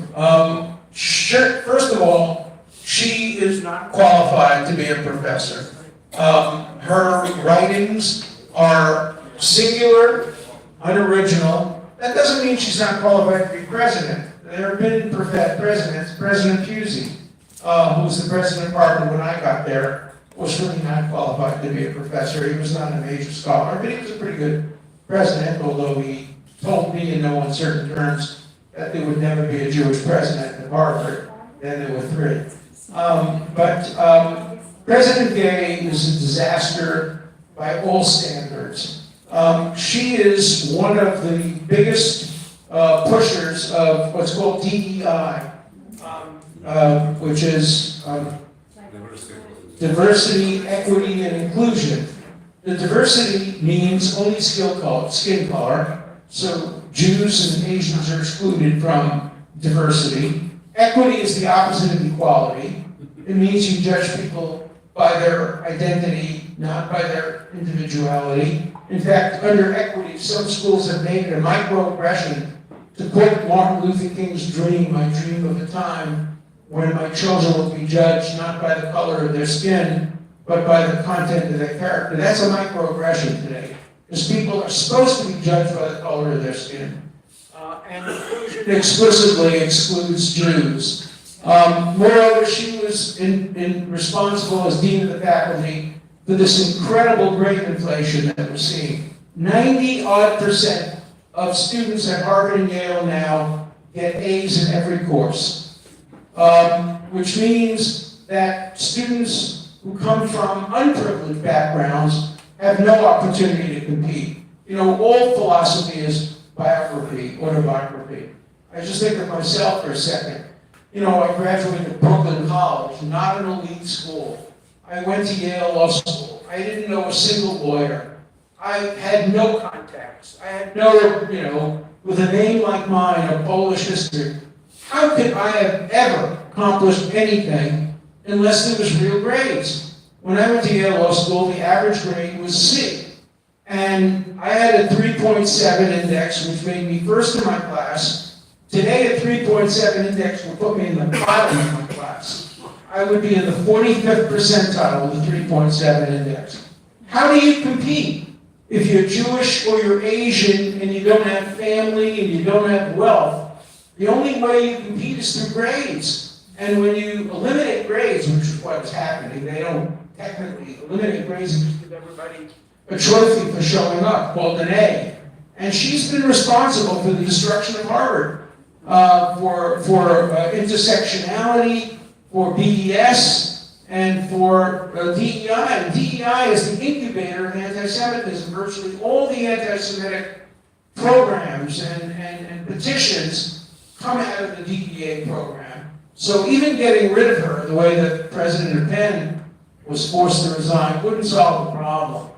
Sure, first of all, she is not qualified to be a professor. Her writings are singular, unoriginal. That doesn't mean she's not qualified to be president. There have been presidents. President Pusey, who was the president of Harvard when I got there, was really not qualified to be a professor. He was not a major scholar, but he was a pretty good president, although he told me in no uncertain terms that there would never be a Jewish president at Harvard. Then there were 3. President Gay is a disaster by all standards. She is one of the biggest pushers of what's called DEI, which is diversity, equity, and inclusion. The diversity means only skin color, so Jews and Asians are excluded from diversity. Equity is the opposite of equality. It means you judge people by their identity, not by their individuality. In fact, under equity, some schools have made it a microaggression to quote Martin Luther King's dream, I dream of a time when my children will be judged not by the color of their skin, but by the content of their character. That's a microaggression today, because people are supposed to be judged by the color of their skin. And inclusion explicitly excludes Jews. Moreover, she was responsible as dean of the faculty for this incredible grade inflation that we're seeing. 90-odd% of students at Harvard and Yale now get A's in every course, which means that students who come from unprivileged backgrounds have no opportunity to compete. You know, all philosophy is biography, autobiography. I just think of myself for a second. You know, I graduated Brooklyn College, not an elite school. I went to Yale Law School. I didn't know a single lawyer. I had no contacts. I had no, you know, with a name like mine, a Polish history. How could I have ever accomplished anything unless there was real grades? When I went to Yale Law School, the average grade was C. And I had a 3.7 index, which made me first in my class. Today, a 3.7 index will put me in the bottom of my class. I would be in the 45th percentile with a 3.7 index. How do you compete if you're Jewish or you're Asian and you don't have family and you don't have wealth? The only way you compete is through grades. And when you eliminate grades, which is what is happening, they don't technically eliminate grades and just give everybody a trophy for showing up called an A. And she's been responsible for the destruction of Harvard, for intersectionality, for BDS, and for DEI. And DEI is the incubator of anti-Semitism. Virtually all the anti-Semitic programs and petitions come out of the DEA program. So even getting rid of her, the way that President Le Pen was forced to resign, wouldn't solve the problem.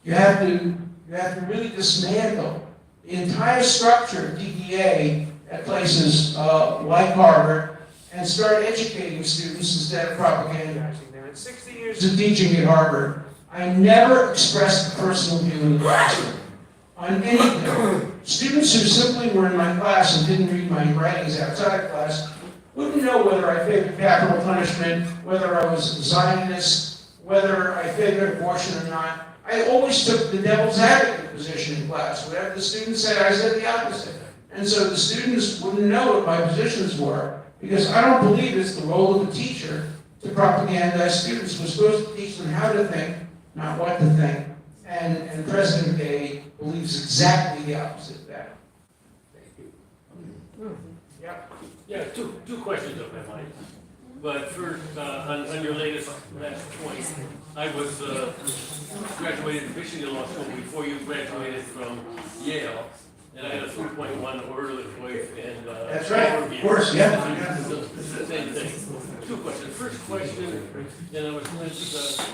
You have to really dismantle the entire structure of DEA at places like Harvard and start educating students instead of propagandizing them. In 60 years of teaching at Harvard, I never expressed a personal view in the classroom on anything. Students who simply were in my class and didn't read my writings outside of class wouldn't know whether I favored capital punishment, whether I was a Zionist, whether I favored abortion or not. I always took the devil's advocate position in class. Whatever the students said, I said the opposite. And so the students wouldn't know what my positions were, because I don't believe it's the role of the teacher to propagandize students. We're supposed to teach them how to think, not what to think. And President Gay believes exactly the opposite of that. Thank you. Yeah, two questions if I might. But first, on your last point, I was graduated in Michigan Law School before you graduated from Yale, and I had a 3.1 orderly voice and That's right, of course, yeah. It's the same thing. Two questions. First question, and I was going to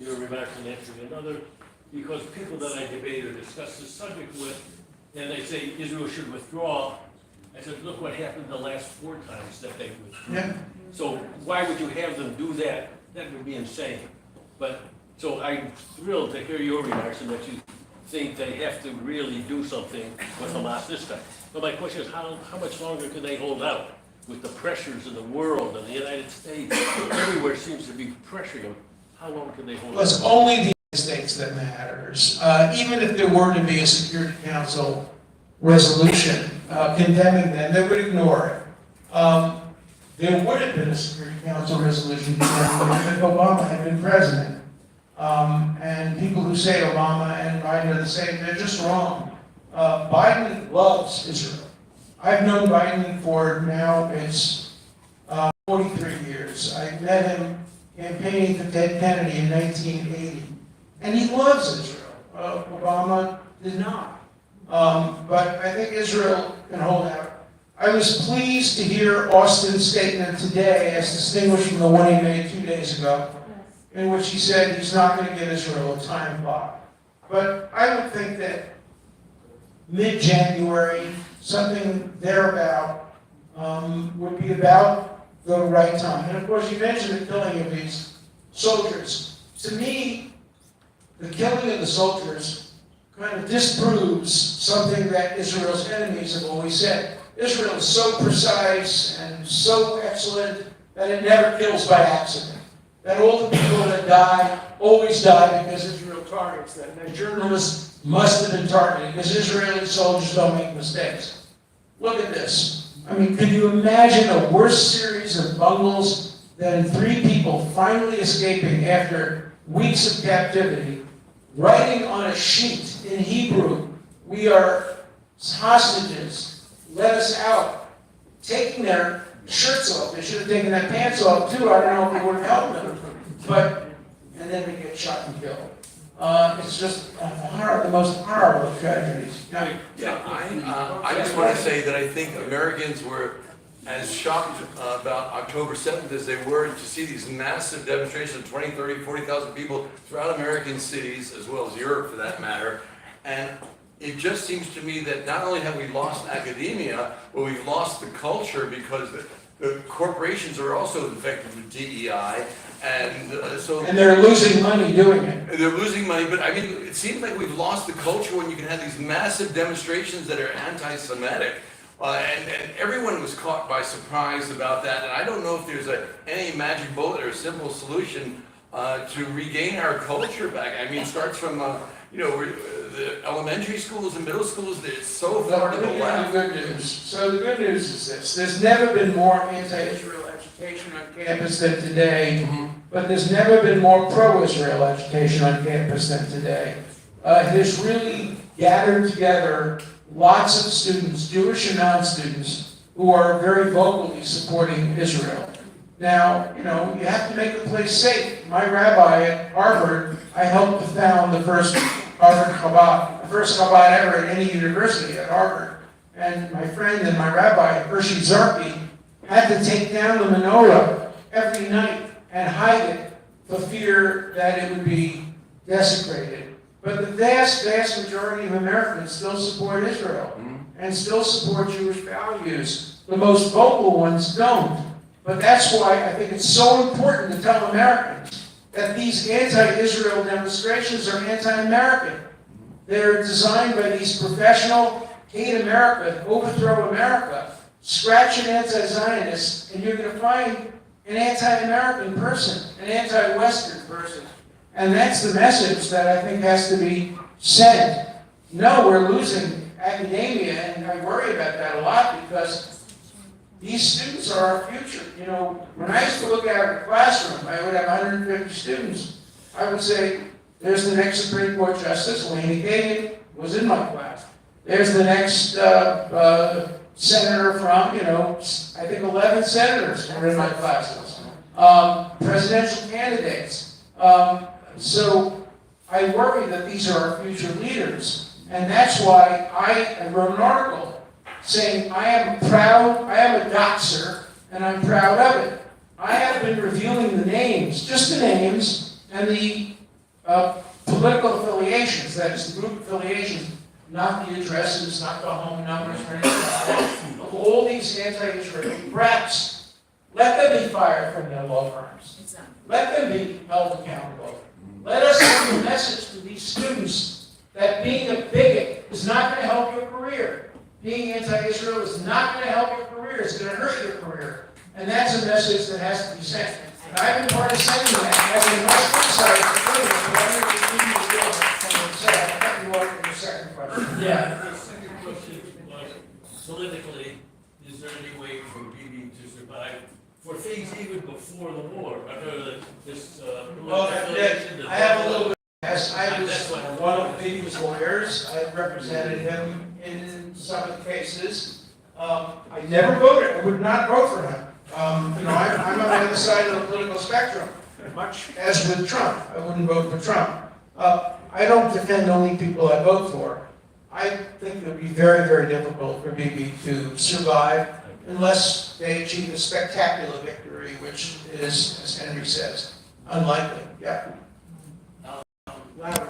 your remarks and answering another, because people that I debate or discuss this subject with, and they say Israel should withdraw. I said, look what happened the last 4 times that they withdrew. Yeah. So why would you have them do that? That would be insane. But, so I'm thrilled to hear your remarks and that you think they have to really do something with Hamas this time. But my question is, how much longer can they hold out with the pressures of the world and the United States? Everywhere seems to be pressuring them. How long can they hold Well, it's out? only the United States that matters. Even if there were to be a Security Council resolution condemning them, they would ignore it. There would have been a Security Council resolution condemning them if Obama had been president. And people who say Obama and Biden are the same, they're just wrong. Biden loves Israel. I've known Biden for now, it's 43 years. I met him campaigning for Ted Kennedy in 1980. And he loves Israel. Obama did not. But I think Israel can hold out. I was pleased to hear Austin's statement today, as distinguished from the one he made 2 days ago, in which he said he's not going to give Israel a time clock. But I would think that mid-January, something thereabout, would be about the right time. And of course, you mentioned the killing of these soldiers. To me, the killing of the soldiers kind of disproves something that Israel's enemies have always said. Israel is so precise and so excellent that it never kills by accident. That all the people that die always die because Israel targets them. That journalists must have been targeted because Israeli soldiers don't make mistakes. Look at this. I mean, could you imagine a worse series of bungles than 3 people finally escaping after weeks of captivity, writing on a sheet in Hebrew, "We are hostages, let us out," taking their shirts off. They should have taken their pants off too. I don't know if it would have helped them. But, and then they get shot and killed. It's just the most horrible of tragedies. Now, Yeah, I just want to say that I think Americans were as shocked about October 7th as they were to see these massive demonstrations of 20, 30, 40,000 people throughout American cities, as well as Europe for that matter. And it just seems to me that not only have we lost academia, but we've lost the culture because the corporations are also infected with DEI. And they're losing money doing it. they're losing money, but I mean, it seems like we've lost the culture when you can have these massive demonstrations that are anti-Semitic. And everyone was caught by surprise about that. And I don't know if there's any magic bullet or a simple solution to regain our culture back. I mean, it starts from, the elementary schools and middle schools, it's so far to the left. The good news. So the good news is this. There's never been more anti-Israel education on campus than today, but there's never been more pro-Israel education on campus than today. It has really gathered together lots of students, Jewish and non-students, who are very vocally supporting Israel. Now, you have to make the place safe. My rabbi at Harvard, I helped to found the first Harvard Chabad, the first Chabad ever at any university at Harvard. And my friend and my rabbi, Hershey Zarki, had to take down the menorah every night and hide it for fear that it would be desecrated. But the vast, vast majority of Americans still support Israel and still support Jewish values. The most vocal ones don't. But that's why I think it's so important to tell Americans that these anti-Israel demonstrations are anti-American. They're designed by these professional, hate America, overthrow America, scratch an anti-Zionist, and you're going to find an anti-American person, an anti-Western person. And that's the message that I think has to be sent. No, we're losing academia, and I worry about that a lot because these students are our future. When I used to look out at a classroom, I would have 150 students. I would say, there's the next Supreme Court Justice, Laney Kagan, was in my class. There's the next senator from, I think 11 senators were in my classes. Presidential candidates. So I worry that these are our future leaders. And that's why I wrote an article saying I am a doxer, and I'm proud of it. I have been revealing the names, just the names, and the political affiliations, that is the group affiliations, not the addresses, not the home numbers, or anything like that, of all these anti-Israeli brats. Let them be fired from their law firms. Let them be held accountable. Let us send a message to these students that being a bigot is not going to help your career. Being anti-Israel is not going to help your career. It's going to hurt your career. And that's a message that has to be sent. And I've been part of sending that. I've been much criticized for doing it, but I'm going to say, I'll cut you off in your second question. Yeah, the second question was, politically, is there any way for Bibi to survive for things even before the war? I know that this, I have a little bit. Yes, I was one of Bibi's lawyers. I represented him in some of the cases. I never voted. I would not vote for him. I'm on the other side of the political spectrum, much as with Trump. I wouldn't vote for Trump. I don't defend only people I vote for. I think it would be very, very difficult for Bibi to survive unless they achieve a spectacular victory, which is, as Henry says, unlikely. Yeah. Louder.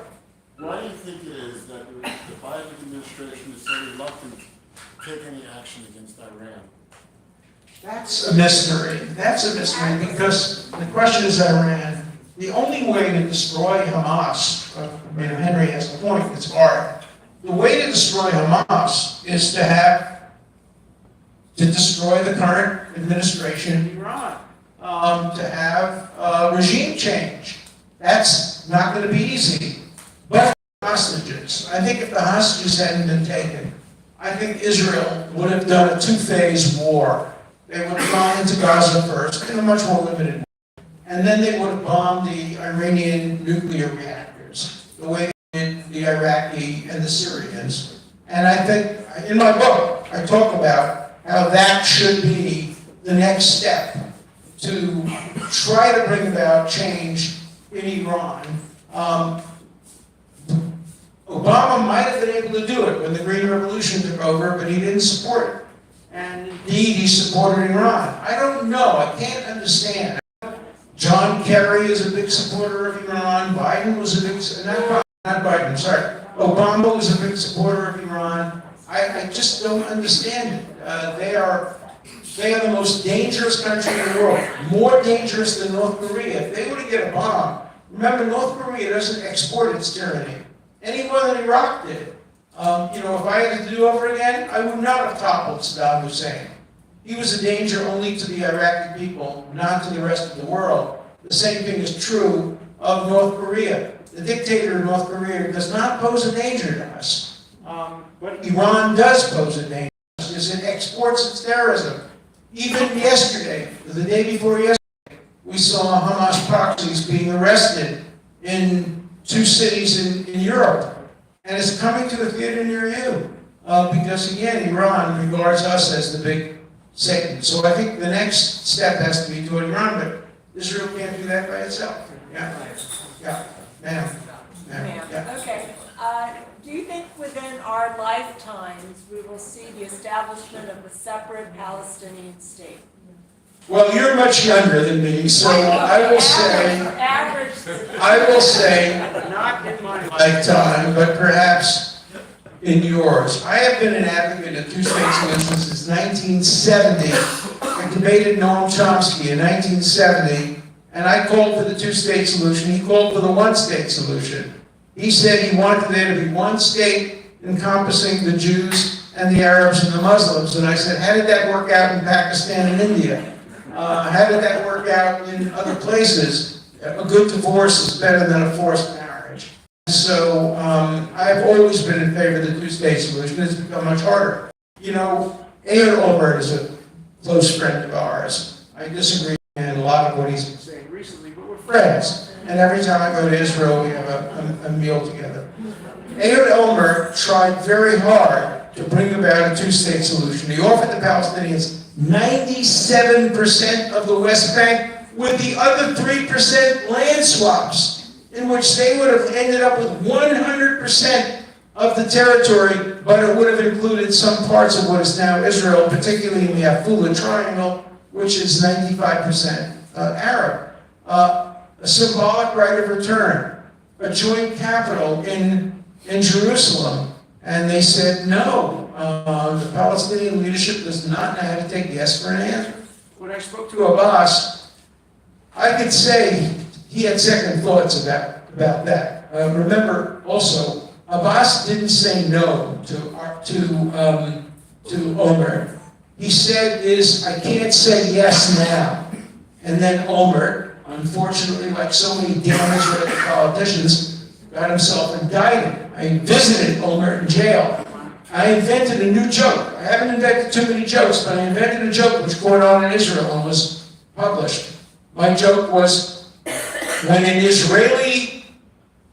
Why do you think it is that the Biden administration is so reluctant to take any action against Iran? That's a mystery. That's a mystery because the question is Iran. The only way to destroy Hamas, Henry has a point, it's hard. The way to destroy Hamas is to destroy the current administration in Iran, to have regime change. That's not going to be easy. But hostages, I think if the hostages hadn't been taken, I think Israel would have done a two-phase war. They would have gone into Gaza first, in a much more limited way. And then they would have bombed the Iranian nuclear reactors, the way they did the Iraqi and the Syrians. And I think, in my book, I talk about how that should be the next step to try to bring about change in Iran. Obama might have been able to do it when the Green Revolution took over, but he didn't support it. and indeed he supported Iran. I don't know, I can't understand. John Kerry is a big supporter of Iran. Biden was a big, not Biden, sorry. Obama was a big supporter of Iran. I just don't understand it. They are the most dangerous country in the world, more dangerous than North Korea. If they were to get a bomb, remember North Korea doesn't export its tyranny any more than Iraq did. If I had to do it over again, I would not have toppled Saddam Hussein. He was a danger only to the Iraqi people, not to the rest of the world. The same thing is true of North Korea. The dictator of North Korea does not pose a danger to us. But Iran does pose a danger to us because it exports its terrorism. Even yesterday, the day before yesterday, we saw Hamas proxies being arrested in 2 cities in Europe. And it's coming to a theater near you. Because again, Iran regards us as the big Satan. So I think the next step has to be toward Iran, but Israel can't do that by itself. Yeah, ma'am. Yeah. Okay. Do you think within our lifetimes we will see the establishment of a separate Palestinian state? Well, you're much younger than me, so I will say, not in my lifetime, but perhaps in yours. I have been an advocate of two-state solution since 1970. I debated Noam Chomsky in 1970, and I called for the two-state solution. He called for the one-state solution. He said he wanted there to be one state encompassing the Jews and the Arabs and the Muslims. And I said, how did that work out in Pakistan and India? How did that work out in other places? A good divorce is better than a forced marriage. So I've always been in favor of the two-state solution. It's become much harder. Ehud Olmert is a close friend of ours. I disagree with a lot of what he's been saying recently, but we're friends. And every time I go to Israel, we have a meal together. Ehud Olmert tried very hard to bring about a two-state solution. He offered the Palestinians 97% of the West Bank with the other 3% land swaps, in which they would have ended up with 100% of the territory, but it would have included some parts of what is now Israel, particularly in the Afula Triangle, which is 95% Arab. A symbolic right of return, a joint capital in Jerusalem. And they said, no, the Palestinian leadership does not know how to take yes for an answer. When I spoke to Abbas, I could say he had second thoughts about that. Remember also, Abbas didn't say no to Olmert. He said I can't say yes now. And then Olmert, unfortunately, like so many damn Israeli politicians, got himself indicted. I visited Olmert in jail. I invented a new joke. I haven't invented too many jokes, but I invented a joke which caught on in Israel and was published. My joke was, when an Israeli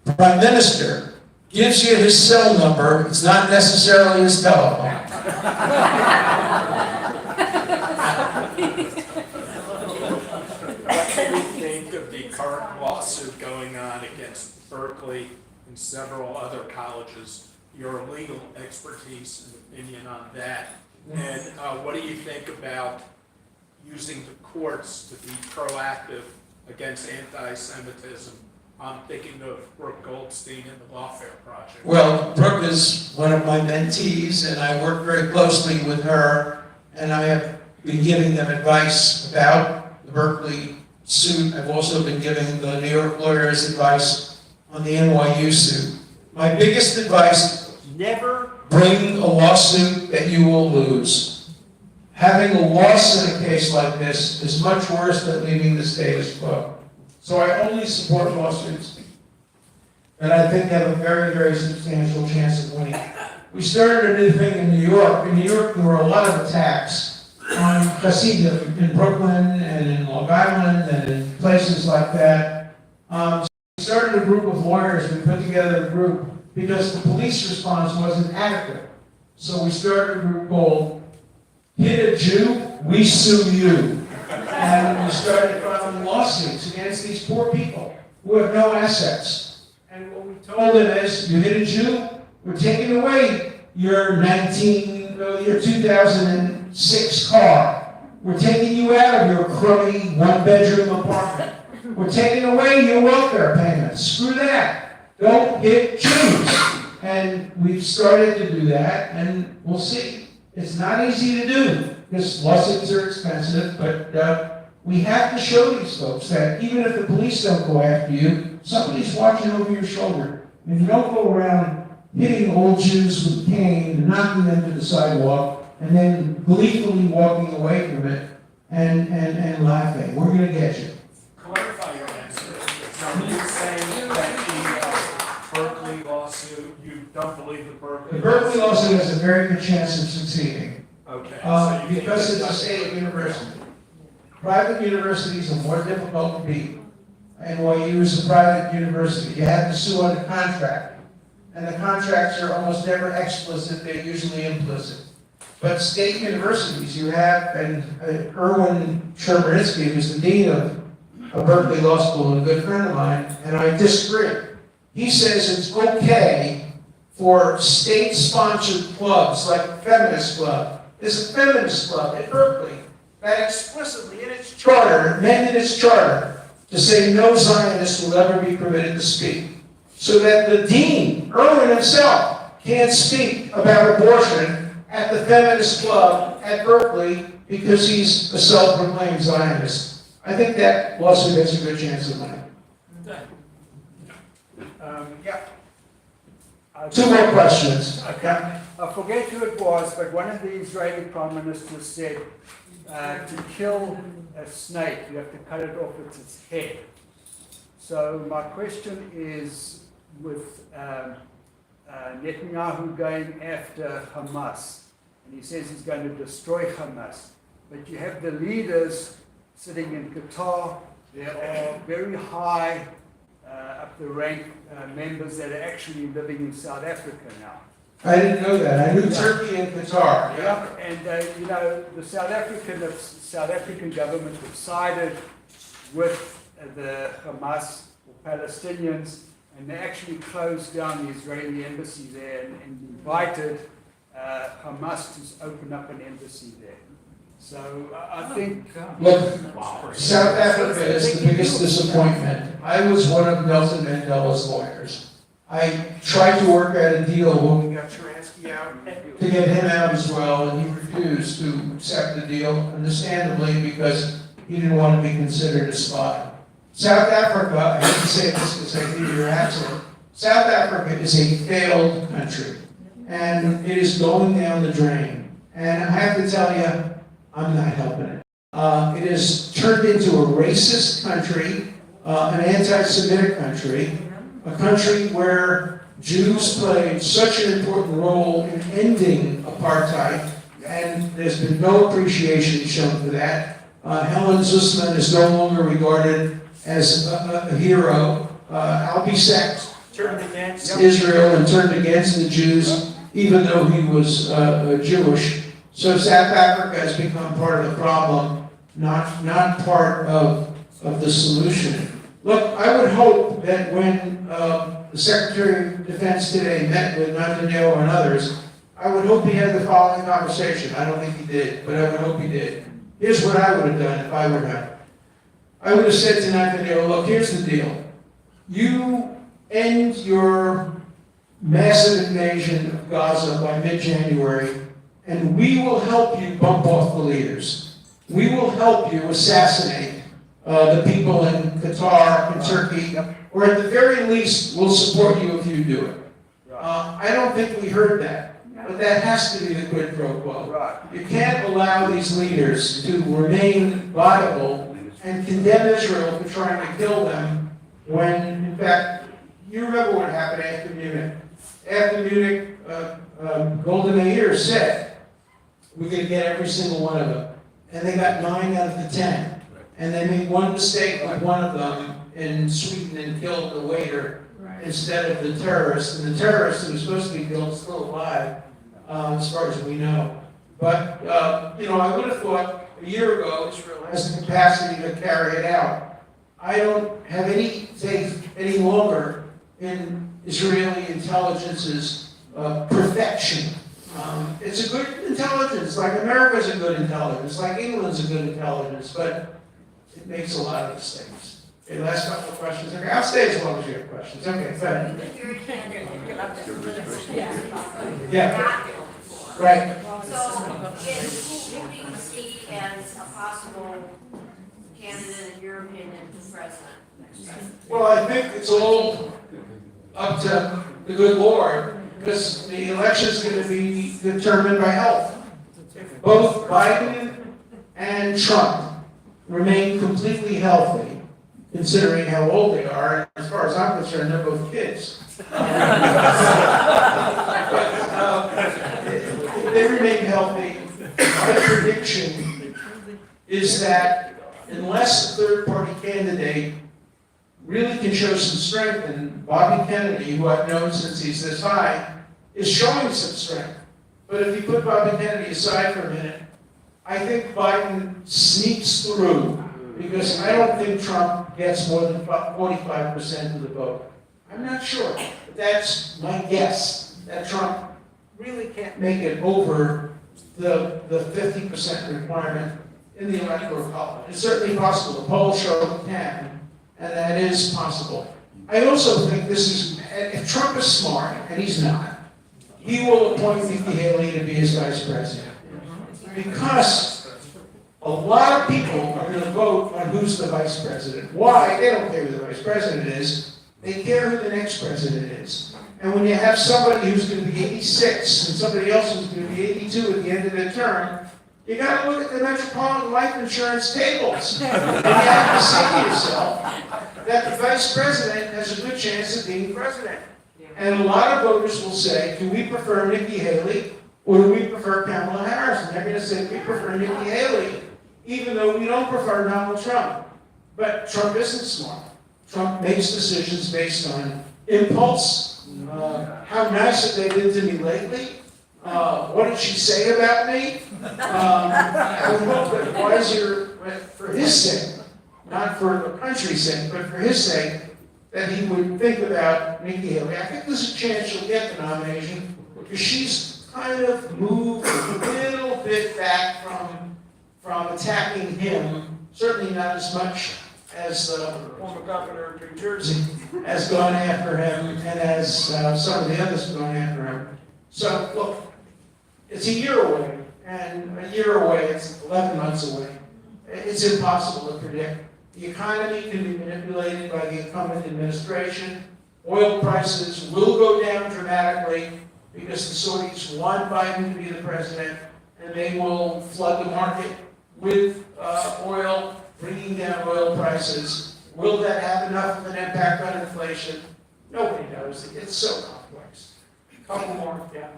prime minister gives you his cell number, it's not necessarily his telephone. What do you think of the current lawsuit going on against Berkeley and several other colleges? Your legal expertise and opinion on that? And what do you think about using the courts to be proactive against anti-Semitism? I'm thinking of Brooke Goldstein and the Lawfare Project. Well, Brooke is one of my mentees, and I work very closely with her, and I have been giving them advice about the Berkeley suit. I've also been giving the New York lawyers advice on the NYU suit. My biggest advice, never bring a lawsuit that you will lose. Having a loss in a case like this is much worse than leaving the status quo. So I only support lawsuits that I think have a very, very substantial chance of winning. We started a new thing in New York. In New York, there were a lot of attacks on Hasidim in Brooklyn and in Long Island and in places like that. So we started a group of lawyers. We put together a group because the police response wasn't adequate. So we started a group called Hit a Jew, We Sue You. And we started filing lawsuits against these poor people who have no assets. And what we told them is, you hit a Jew, we're taking away your 2000 2006 car. We're taking you out of your crummy one-bedroom apartment. We're taking away your welfare payments. Screw that. Don't hit Jews. And we've started to do that, and we'll see. It's not easy to do, because lawsuits are expensive, but we have to show these folks that even if the police don't go after you, somebody's watching over your shoulder. And you don't go around hitting old Jews with cane and knocking them to the sidewalk and then gleefully walking away from it and laughing. We're going to get you. Clarify your answer. Are you saying that the Berkeley lawsuit, you don't believe the Berkeley? The Berkeley lawsuit has a very good chance of succeeding Okay. so you think because it's a state university. Private universities are more difficult to beat. NYU is a private university. You have to sue under contract. And the contracts are almost never explicit, they're usually implicit. But state universities, you have, and Erwin Chermerinsky, who's the dean of Berkeley Law School, a good friend of mine, and I disagree. He says it's okay for state-sponsored clubs like Feminist Club. There's a feminist club at Berkeley that explicitly in its charter, amended its charter, to say no Zionist will ever be permitted to speak. So that the dean, Erwin himself, can't speak about abortion at the feminist club at Berkeley because he's a self-proclaimed Zionist. I think that lawsuit has a good chance of winning. Yeah. Two more questions. Okay. I forget who it was, but one of the Israeli prime ministers said to kill a snake, you have to cut it off at its head. So my question is, with Netanyahu going after Hamas, and he says he's going to destroy Hamas, but you have the leaders sitting in Qatar, there are very high up the rank members that are actually living in South Africa now. I didn't know that. I knew Turkey and Qatar. Yeah, and you know, the South African government have sided with the Hamas or Palestinians, and they actually closed down the Israeli embassy there and invited Hamas to open up an embassy there. So I think. Look, South Africa is the biggest disappointment. I was one of Nelson Mandela's lawyers. I tried to work out a deal when we got Sharansky out to get him out as well, and he refused to accept the deal, understandably, because he didn't want to be considered a spy. South Africa, I hate to say this because I think you're absolute, South Africa is a failed country, and it is going down the drain. And I have to tell you, I'm not helping it. It has turned into a racist country, an anti-Semitic country, a country where Jews played such an important role in ending apartheid, and there's been no appreciation shown for that. Helen Zusman is no longer regarded as a hero. Albie Sachs turned against Israel and turned against the Jews, even though he was Jewish. So South Africa has become part of the problem, not part of the solution. Look, I would hope that when the Secretary of Defense today met with Netanyahu and others, I would hope he had the following conversation. I don't think he did, but I would hope he did. Here's what I would have done if I were him. I would have said to Netanyahu, look, here's the deal. You end your massive invasion of Gaza by mid-January, and we will help you bump off the leaders. We will help you assassinate the people in Qatar and Turkey, or at the very least, we'll support you if you do it. I don't think we heard that, but that has to be the quid pro quo. You can't allow these leaders to remain viable and condemn Israel for trying to kill them when, in fact, you remember what happened after Munich. After Munich, Golda Meir said, we're going to get every single one of them. And they got 9 out of the 10. And they made one mistake with one of them in Sweden and killed the waiter instead of the terrorist. And the terrorist who was supposed to be killed is still alive, as far as we know. But, I would have thought a year ago Israel has the capacity to carry it out. I don't have any faith any longer in Israeli intelligence's perfection It's a good intelligence, like America's a good intelligence, like England's a good intelligence, but it makes a lot of mistakes. Okay, last couple of questions. Okay, I'll stay as long as you have questions. Okay, go ahead. Yeah, right. So, who do you see as a possible candidate, in your opinion, for president? Well, I think it's all up to the good Lord, because the election's going to be determined by health. If both Biden and Trump remain completely healthy, considering how old they are, as far as I'm concerned, they're both kids. If they remain healthy, my prediction is that unless the third-party candidate really can show some strength, and Bobby Kennedy, who I've known since he's this high, is showing some strength. But if you put Bobby Kennedy aside for a minute, I think Biden sneaks through, because I don't think Trump gets more than 45% of the vote. I'm not sure, but that's my guess, that Trump really can't make it over the 50% requirement in the electoral college. It's certainly possible. The polls show he can, and that is possible. I also think this is, if Trump is smart, and he's not, he will appoint Nikki Haley to be his vice president. Because a lot of people are going to vote on who's the vice president. Why? They don't care who the vice president is. They care who the next president is. And when you have somebody who's going to be 86 and somebody else who's going to be 82 at the end of their term, you got to look at the Metropolitan Life Insurance tables. And you have to say to yourself that the vice president has a good chance of being president. And a lot of voters will say, do we prefer Nikki Haley or do we prefer Kamala Harris? And they're going to say, we prefer Nikki Haley, even though we don't prefer Donald Trump. But Trump isn't smart. Trump makes decisions based on impulse. How nice have they been to me lately? What did she say about me? I would hope that wiser, for his sake, not for the country's sake, but for his sake, that he would think about Nikki Haley. I think there's a chance she'll get the nomination, because she's kind of moved a little bit back from attacking him, certainly not as much as the former governor of New Jersey has gone after him, and as some of the others have gone after him. So, look, it's a year away, and a year away, it's 11 months away. It's impossible to predict. The economy can be manipulated by the incumbent administration. Oil prices will go down dramatically because the Saudis want Biden to be the president, and they will flood the market with oil, bringing down oil prices. Will that have enough of an impact on inflation? Nobody knows. It's so complex. A couple more, yeah.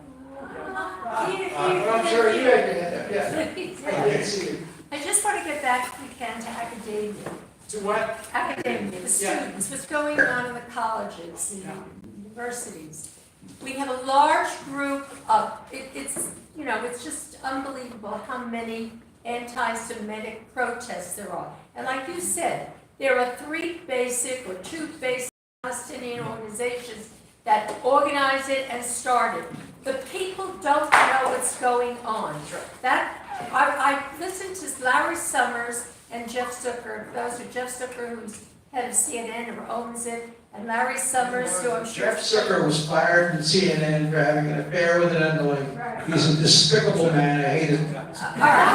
I'm sure you make it. Yeah. I can't see you. I just want to get back, if we can, to academia. To what? Academia, the students, what's going on in the colleges, the universities. We have a large group of, it's just unbelievable how many anti-Semitic protests there are. And like you said, there are two basic Palestinian organizations that organize it and start it. The people don't know what's going on. I listened to Larry Summers and Jeff Zucker. Those are Jeff Zucker, who's head of CNN or owns it, and Larry Summers, who I'm sure. Jeff Zucker was fired from CNN for having an affair with an underling. Right. He's a despicable man. I hate him. All right.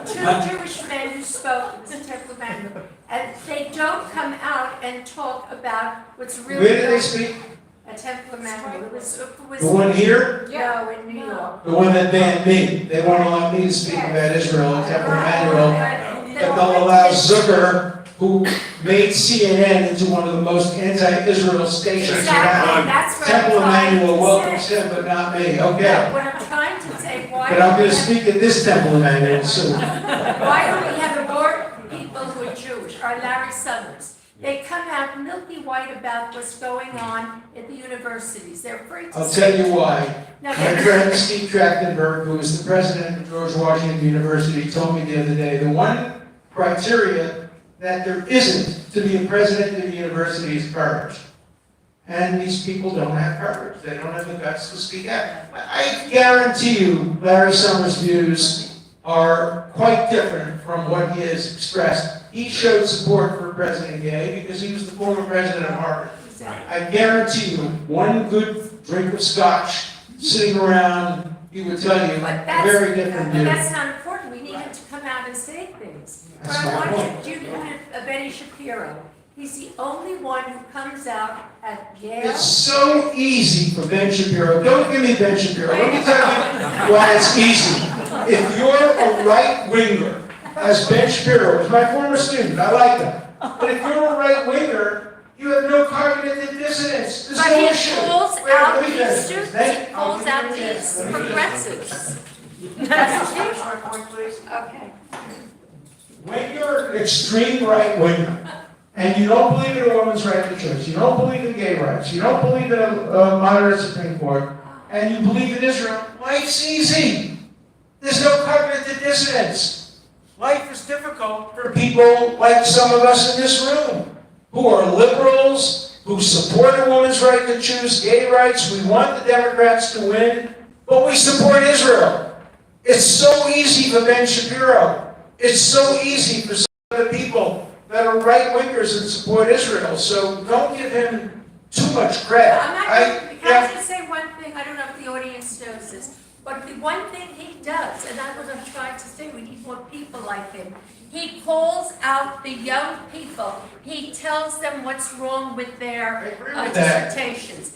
Two Jewish men who spoke in the Temple Mount, and they don't come out and talk about what's really. Where did they speak? At Temple Mount. It was The one here? No, in New York. The one that banned me. They won't allow me to speak about Israel at Temple Emmanuel. But they'll allow Zucker, who made CNN into one of the most anti-Israel stations around. That's what Temple I'm trying Emmanuel to welcomes say. him, but not me. No, Okay. what I'm trying to say, why. But I'm going to speak at this Temple Emmanuel soon. Why don't we have more people who are Jewish, or Larry Summers? They come out milky white about what's going on at the universities. They're afraid to I'll say. tell you why. No, My friend Steve Trachtenberg, who is the president of George Washington University, told me the other day, the one criteria that there isn't to be a president of the university is courage. And these people don't have courage. They don't have the guts to speak out. I guarantee you Larry Summers' views are quite different from what he has expressed. He showed support for President Gay because he was the former president of Harvard. I guarantee you, one good drink of scotch sitting around, he would tell you But a that's, very different but view. that's not important, we need him to come out and say things. But That's I my want point. you to Benny Shapiro, he's the only one who comes out at Yale. It's so easy for Ben Shapiro. Don't give me Ben Shapiro. Let me tell you why it's easy. If you're a right-winger, as Ben Shapiro is my former student, I like him. But if you're a right-winger, you have no cognitive dissonance. There's But no he issue. pulls Wait, out let me these finish. students, Then he I'll pulls give out you the these answer. Let me finish. progressives. That's my point, please. Okay. When you're an extreme right winger, and you don't believe in a woman's right to choice, you don't believe in gay rights, you don't believe in a moderate Supreme Court, and you believe in Israel, life's easy. There's no cognitive dissonance. Life is difficult for people like some of us in this room, who are liberals, who support a woman's right to choose gay rights. We want the Democrats to win, but we support Israel. It's so easy for Ben Shapiro. It's so easy for some of the people that are right-wingers and support Israel. So don't give him too much credit. I'm not, can I just say one thing, I don't know if the audience knows this, but the one thing he does, and that's what I'm trying to say, we need more people like him. He calls out the young people. He tells them what's wrong with their agree with that. dissertations.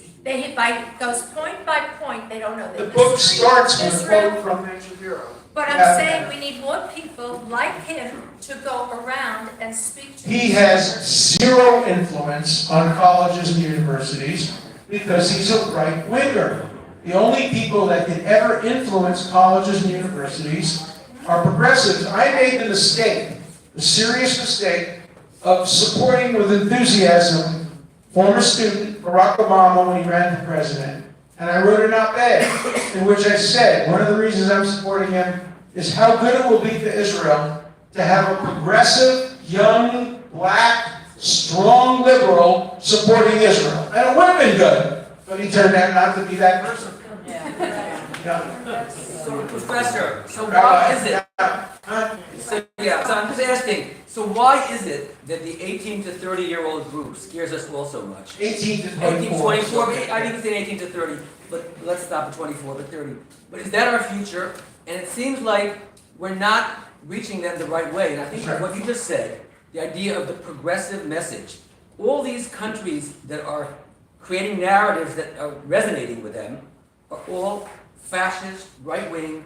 Goes point by point, they don't know. The book starts with a Israel. quote from Ben Shapiro. But I'm Yeah. saying we need more people like him to go around and speak to. He these has leaders. zero influence on colleges and universities because he's a right-winger. The only people that can ever influence colleges and universities are progressives. I made the mistake, the serious mistake, of supporting with enthusiasm former student Barack Obama when he ran for president. And I wrote an op-ed in which I said, one of the reasons I'm supporting him is how good it will be for Israel to have a progressive, young, black, strong liberal supporting Israel. And it would have been good, but he turned out not to be that person. Yeah. So, Professor, so why is it? So I'm just asking, so why is it that the 18 to 30-year-old group scares us all so much? 18 to 18 to 24. 24, I didn't say 18 to 30, but let's stop at 24, but 30. But is that our future? And it seems like we're not reaching them the right way. And I think Sure. what you just said, the idea of the progressive message, all these countries that are creating narratives that are resonating with them are all fascist, right-wing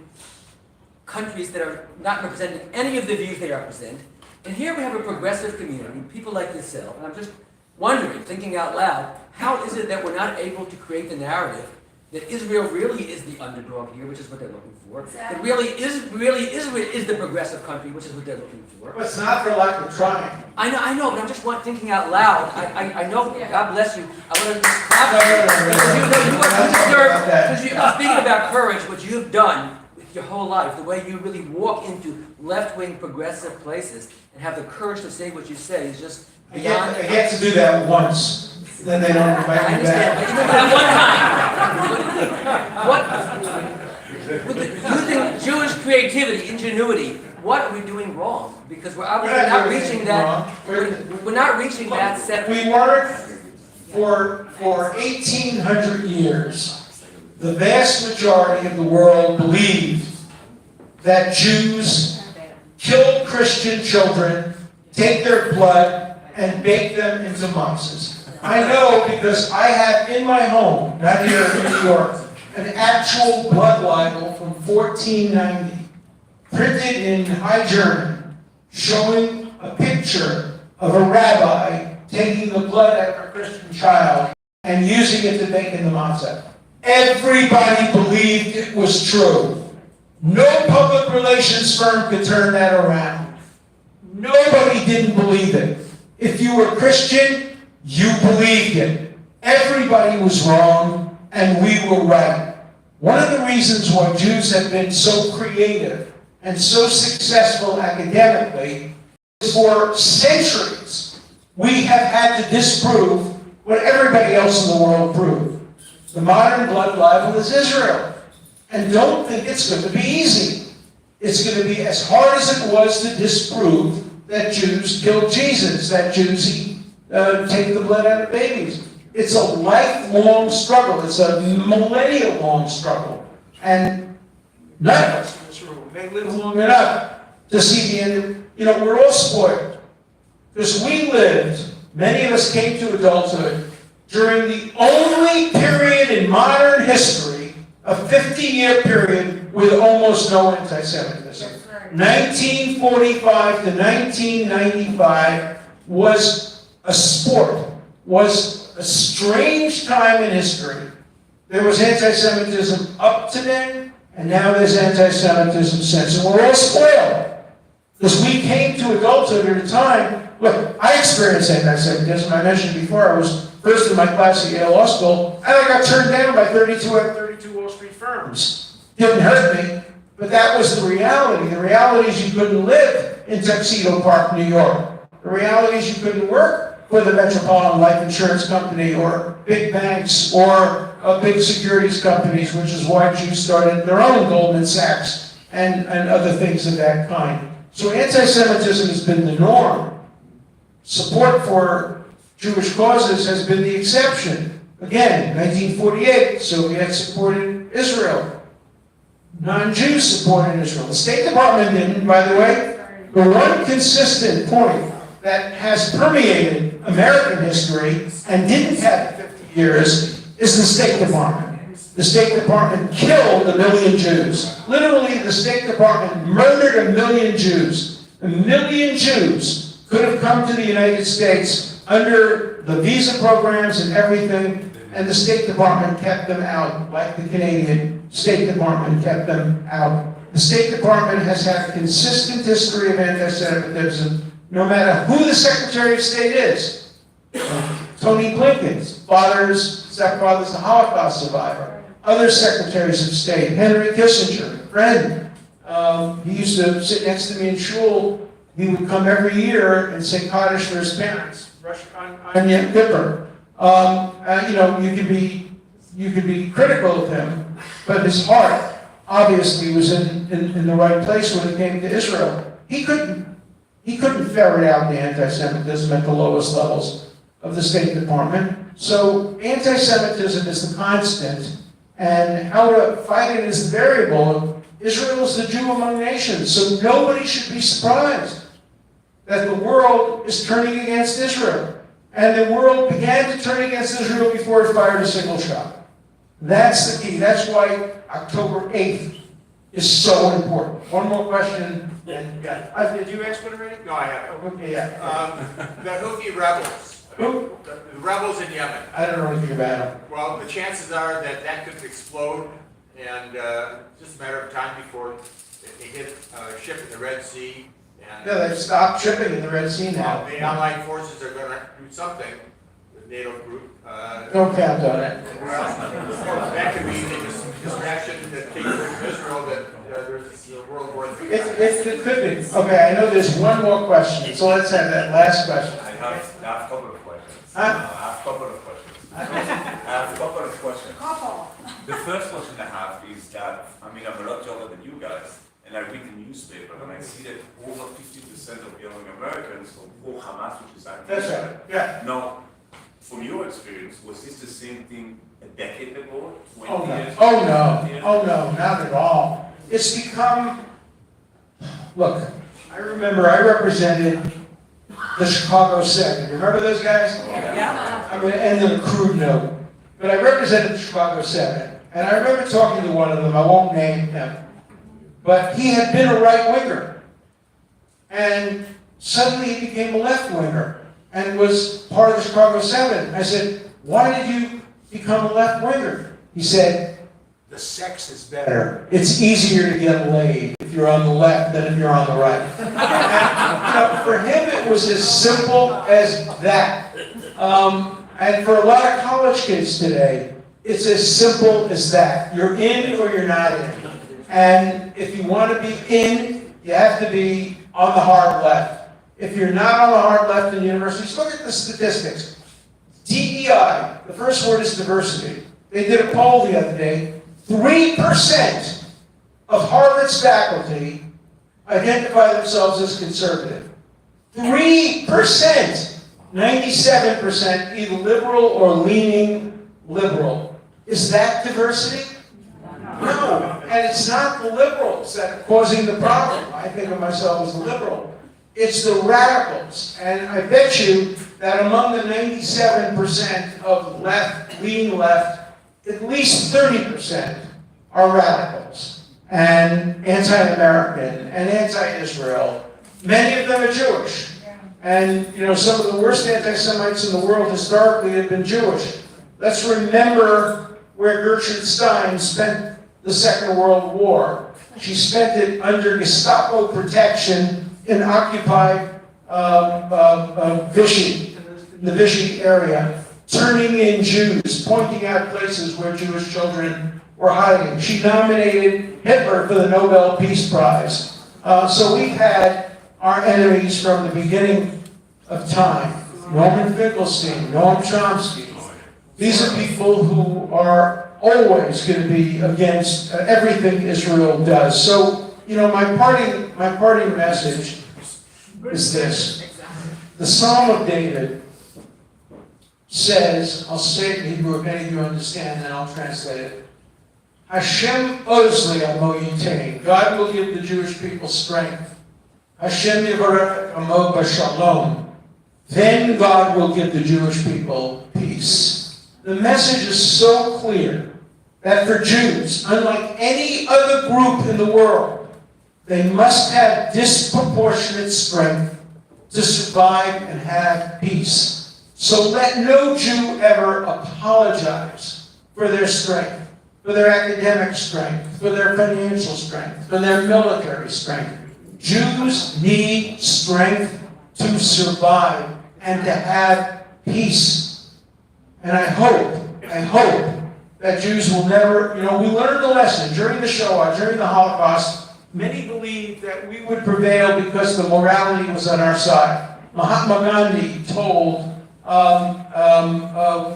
countries that are not representing any of the views they represent. And here we have a progressive community, people like yourself, and I'm just wondering, thinking out loud, how is it that we're not able to create the narrative that Israel really is the underdog here, which is what they're looking for, that really is the progressive country, which is what they're looking for. But it's not for lack of trying. I know, but I'm just thinking out loud. I know, God bless you. I want to just clap because you are speaking about courage, what you've done with your whole life, the way you really walk into left-wing progressive places and have the courage to say what you say is just I beyond. get to do that once, then they don't invite I me understand, but back. even that one time, using Jewish creativity, ingenuity, what are we doing wrong? Because we're obviously We're not not doing reaching anything that. wrong. We're not reaching that set. We weren't for 1,800 years. The vast majority of the world believed that Jews killed Christian children, take their blood, and bake them into matzahs. I know because I have in my home, not here in New York, an actual blood libel from 1490, printed in High German, showing a picture of a rabbi taking the blood out of a Christian child and using it to bake in the matzah. Everybody believed it was true. No public relations firm could turn that around. Nobody didn't believe it. If you were Christian, you believed it. Everybody was wrong, and we were right. One of the reasons why Jews have been so creative and so successful academically is for centuries we have had to disprove what everybody else in the world proved. The modern blood libel is Israel. And don't think it's going to be easy. It's going to be as hard as it was to disprove that Jews killed Jesus, that Jews take the blood out of babies. It's a lifelong struggle. It's a millennia-long struggle. And none of us in this room may live long enough to see the end. We're all spoiled. Because we lived, many of us came to adulthood, during the only period in modern history, a 50-year period, with almost no anti-Semitism. 1945 to 1995 was a sport, was a strange time in history. There was anti-Semitism up to then, and now there's anti-Semitism since. And we're all spoiled. Because we came to adulthood at a time, look, I experienced anti-Semitism. I mentioned before, I was first in my class at Yale Law School, and I got turned down by 32 out of 32 Wall Street firms. Didn't hurt me, but that was the reality. The reality is you couldn't live in Tuxedo Park, New York. The reality is you couldn't work for the Metropolitan Life Insurance Company or big banks or big securities companies, which is why Jews started their own Goldman Sachs and other things of that kind. So anti-Semitism has been the norm. Support for Jewish causes has been the exception. Again, 1948, Soviets supported Israel. Non-Jews supported Israel. The State Department didn't, by the way. The one consistent point that has permeated American history and didn't have it 50 years is the State Department. The State Department killed 1 million Jews. Literally, the State Department murdered 1 million Jews. 1 million Jews could have come to the United States under the visa programs and everything, and the State Department kept them out, like the Canadian State Department kept them out. The State Department has had a consistent history of anti-Semitism, no matter who the Secretary of State is. Tony Blinken's stepfather's a Holocaust survivor. Other secretaries of state, Henry Kissinger, a friend. He used to sit next to me in shul. He would come every year and say Kaddish for his parents, on Yom Kippur. You could be critical of him, but his heart obviously was in the right place when it came to Israel. He couldn't ferret out the anti-Semitism at the lowest levels of the State Department. So anti-Semitism is the constant, and how to fight it is the variable. Israel is the Jew among nations, so nobody should be surprised that the world is turning against Israel. And the world began to turn against Israel before it fired a single shot. That's the key. That's why October 8th is so important. One more question. Did you ask one already? No, I haven't. Okay, yeah. The Houthi rebels. Who? The rebels in Yemen. I don't know anything about them. Well, the chances are that could explode, and just a matter of time before they hit a ship in the Red Sea. And Yeah, they've stopped shipping in the Red Sea now. the Allied forces are going to do something with NATO group. Don't count on it. Well, that could be a distraction that takes away from Israel that there's World War III. It could be. Okay, I know there's one more question, so let's have that last question. I have a couple of questions. Huh? I have a couple of questions. The first question I have is that, I'm a lot younger than you guys, and I read the newspaper, and I see that over 50% of young Americans are pro Hamas, which is That's right, yeah. Now, from your experience, was this the same thing a decade ago, 20 Oh, no. years ago? Oh, no. 50 years Oh, ago? no, not at all. It's become, look, I represented the Chicago 7. Remember those guys? Yeah. I'm going to end on a crude note. But I represented the Chicago 7. And I remember talking to one of them, I won't name him. But he had been a right-winger. And suddenly he became a left-winger and was part of the Chicago 7. I said, why did you become a left-winger? He said, the sex is better. It's easier to get laid if you're on the left than if you're on the right. And, for him, it was as simple as that. And for a lot of college kids today, it's as simple as that. You're in or you're not in. And if you want to be in, you have to be on the hard left. If you're not on the hard left in universities, look at the statistics. DEI, the first word is diversity. They did a poll the other day. 3% of Harvard's faculty identify themselves as conservative. 3%. 97% either liberal or leaning liberal. Is that diversity? No. And it's not the liberals that are causing the problem. I think of myself as a liberal. It's the radicals. And I bet you that among the 97% of left, leaning left, at least 30% are radicals and anti-American and anti-Israel. Many of them are Jewish. And, you know, some of the worst anti-Semites in the world historically have been Jewish. Let's remember where Gertrude Stein spent the Second World War. She spent it under Gestapo protection in occupied Vichy, the Vichy area, turning in Jews, pointing out places where Jewish children were hiding. She nominated Hitler for the Nobel Peace Prize. So we've had our enemies from the beginning of time. Norman Finkelstein, Noam Chomsky. These are people who are always going to be against everything Israel does. So, you know, my parting message is this. The Psalm of David says, I'll say it in Hebrew if any of you understand, then I'll translate it. Hashem Ozli Amo Yitain. God will give the Jewish people strength. Hashem Yivarech Amo B'Shalom. Then God will give the Jewish people peace. The message is so clear that for Jews, unlike any other group in the world, they must have disproportionate strength to survive and have peace. So let no Jew ever apologize for their strength, for their academic strength, for their financial strength, for their military strength. Jews need strength to survive and to have peace. And I hope that Jews will never, you know, we learned the lesson during the Shoah, during the Holocaust. Many believed that we would prevail because the morality was on our side. Mahatma Gandhi told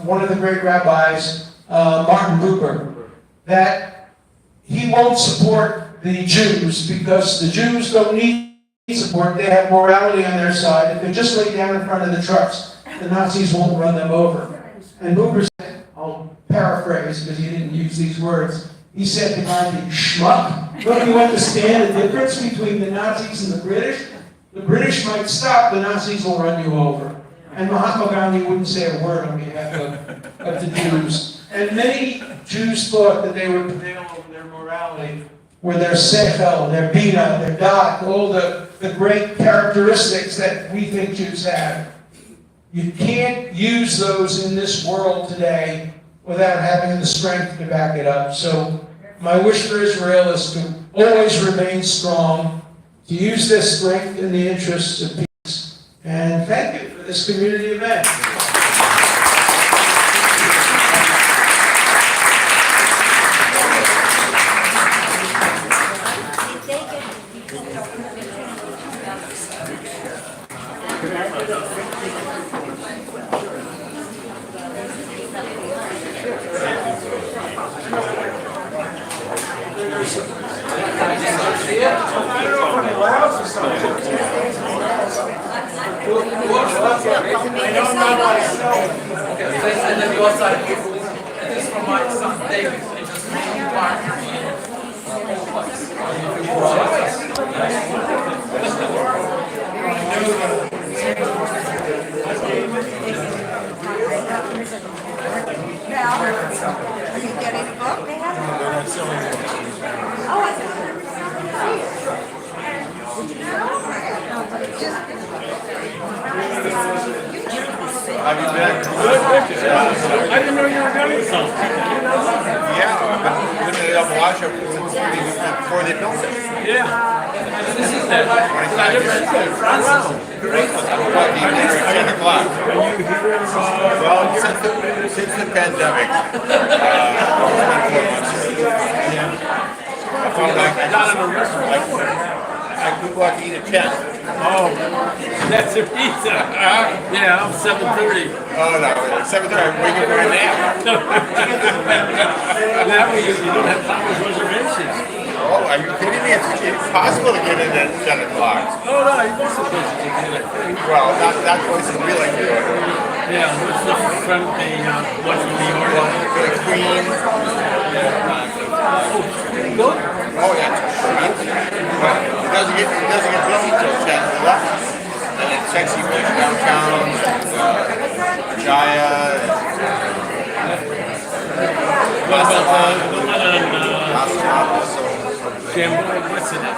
one of the great rabbis, Martin Buber, that he won't support the Jews because the Jews don't need support. They have morality on their side. If they just lay down in front of the trucks, the Nazis won't run them over. And Buber said, I'll paraphrase because he didn't use these words, he said to Gandhi, schmuck, don't you understand the difference between the Nazis and the British? The British might stop, the Nazis will run you over. And Mahatma Gandhi wouldn't say a word on behalf of the Jews. And many Jews thought that they would prevail over their morality, with their sechel, their bina, their dat, all the great characteristics that we think Jews have. You can't use those in this world today without having the strength to back it up. So my wish for Israel is to always remain strong, to use their strength in the interests of peace. And thank you for this community event. I didn't know you were doing something. Yeah, I've been in Washington before they built it. Yeah. This is that. 8 o'clock. Well, since the pandemic, it's been 4 months. I found like I could go out to eat at 10. Oh, that's a pizza. Yeah, 7:30. Oh, no, 7:30, I'm waiting for a nap. That way you don't have Thomas reservations. Oh, are you kidding me? It's possible to get in at 10 o'clock. Oh, no, you must have been to get it. Well, not places we like to go to. Yeah, what's the front page, what's the order? The Queen. Good? Oh, yeah. But it doesn't get busy until 10 or 11. And it's sexy place downtown, Jaya. What about the one on, Casa, Jamboree, what's in it?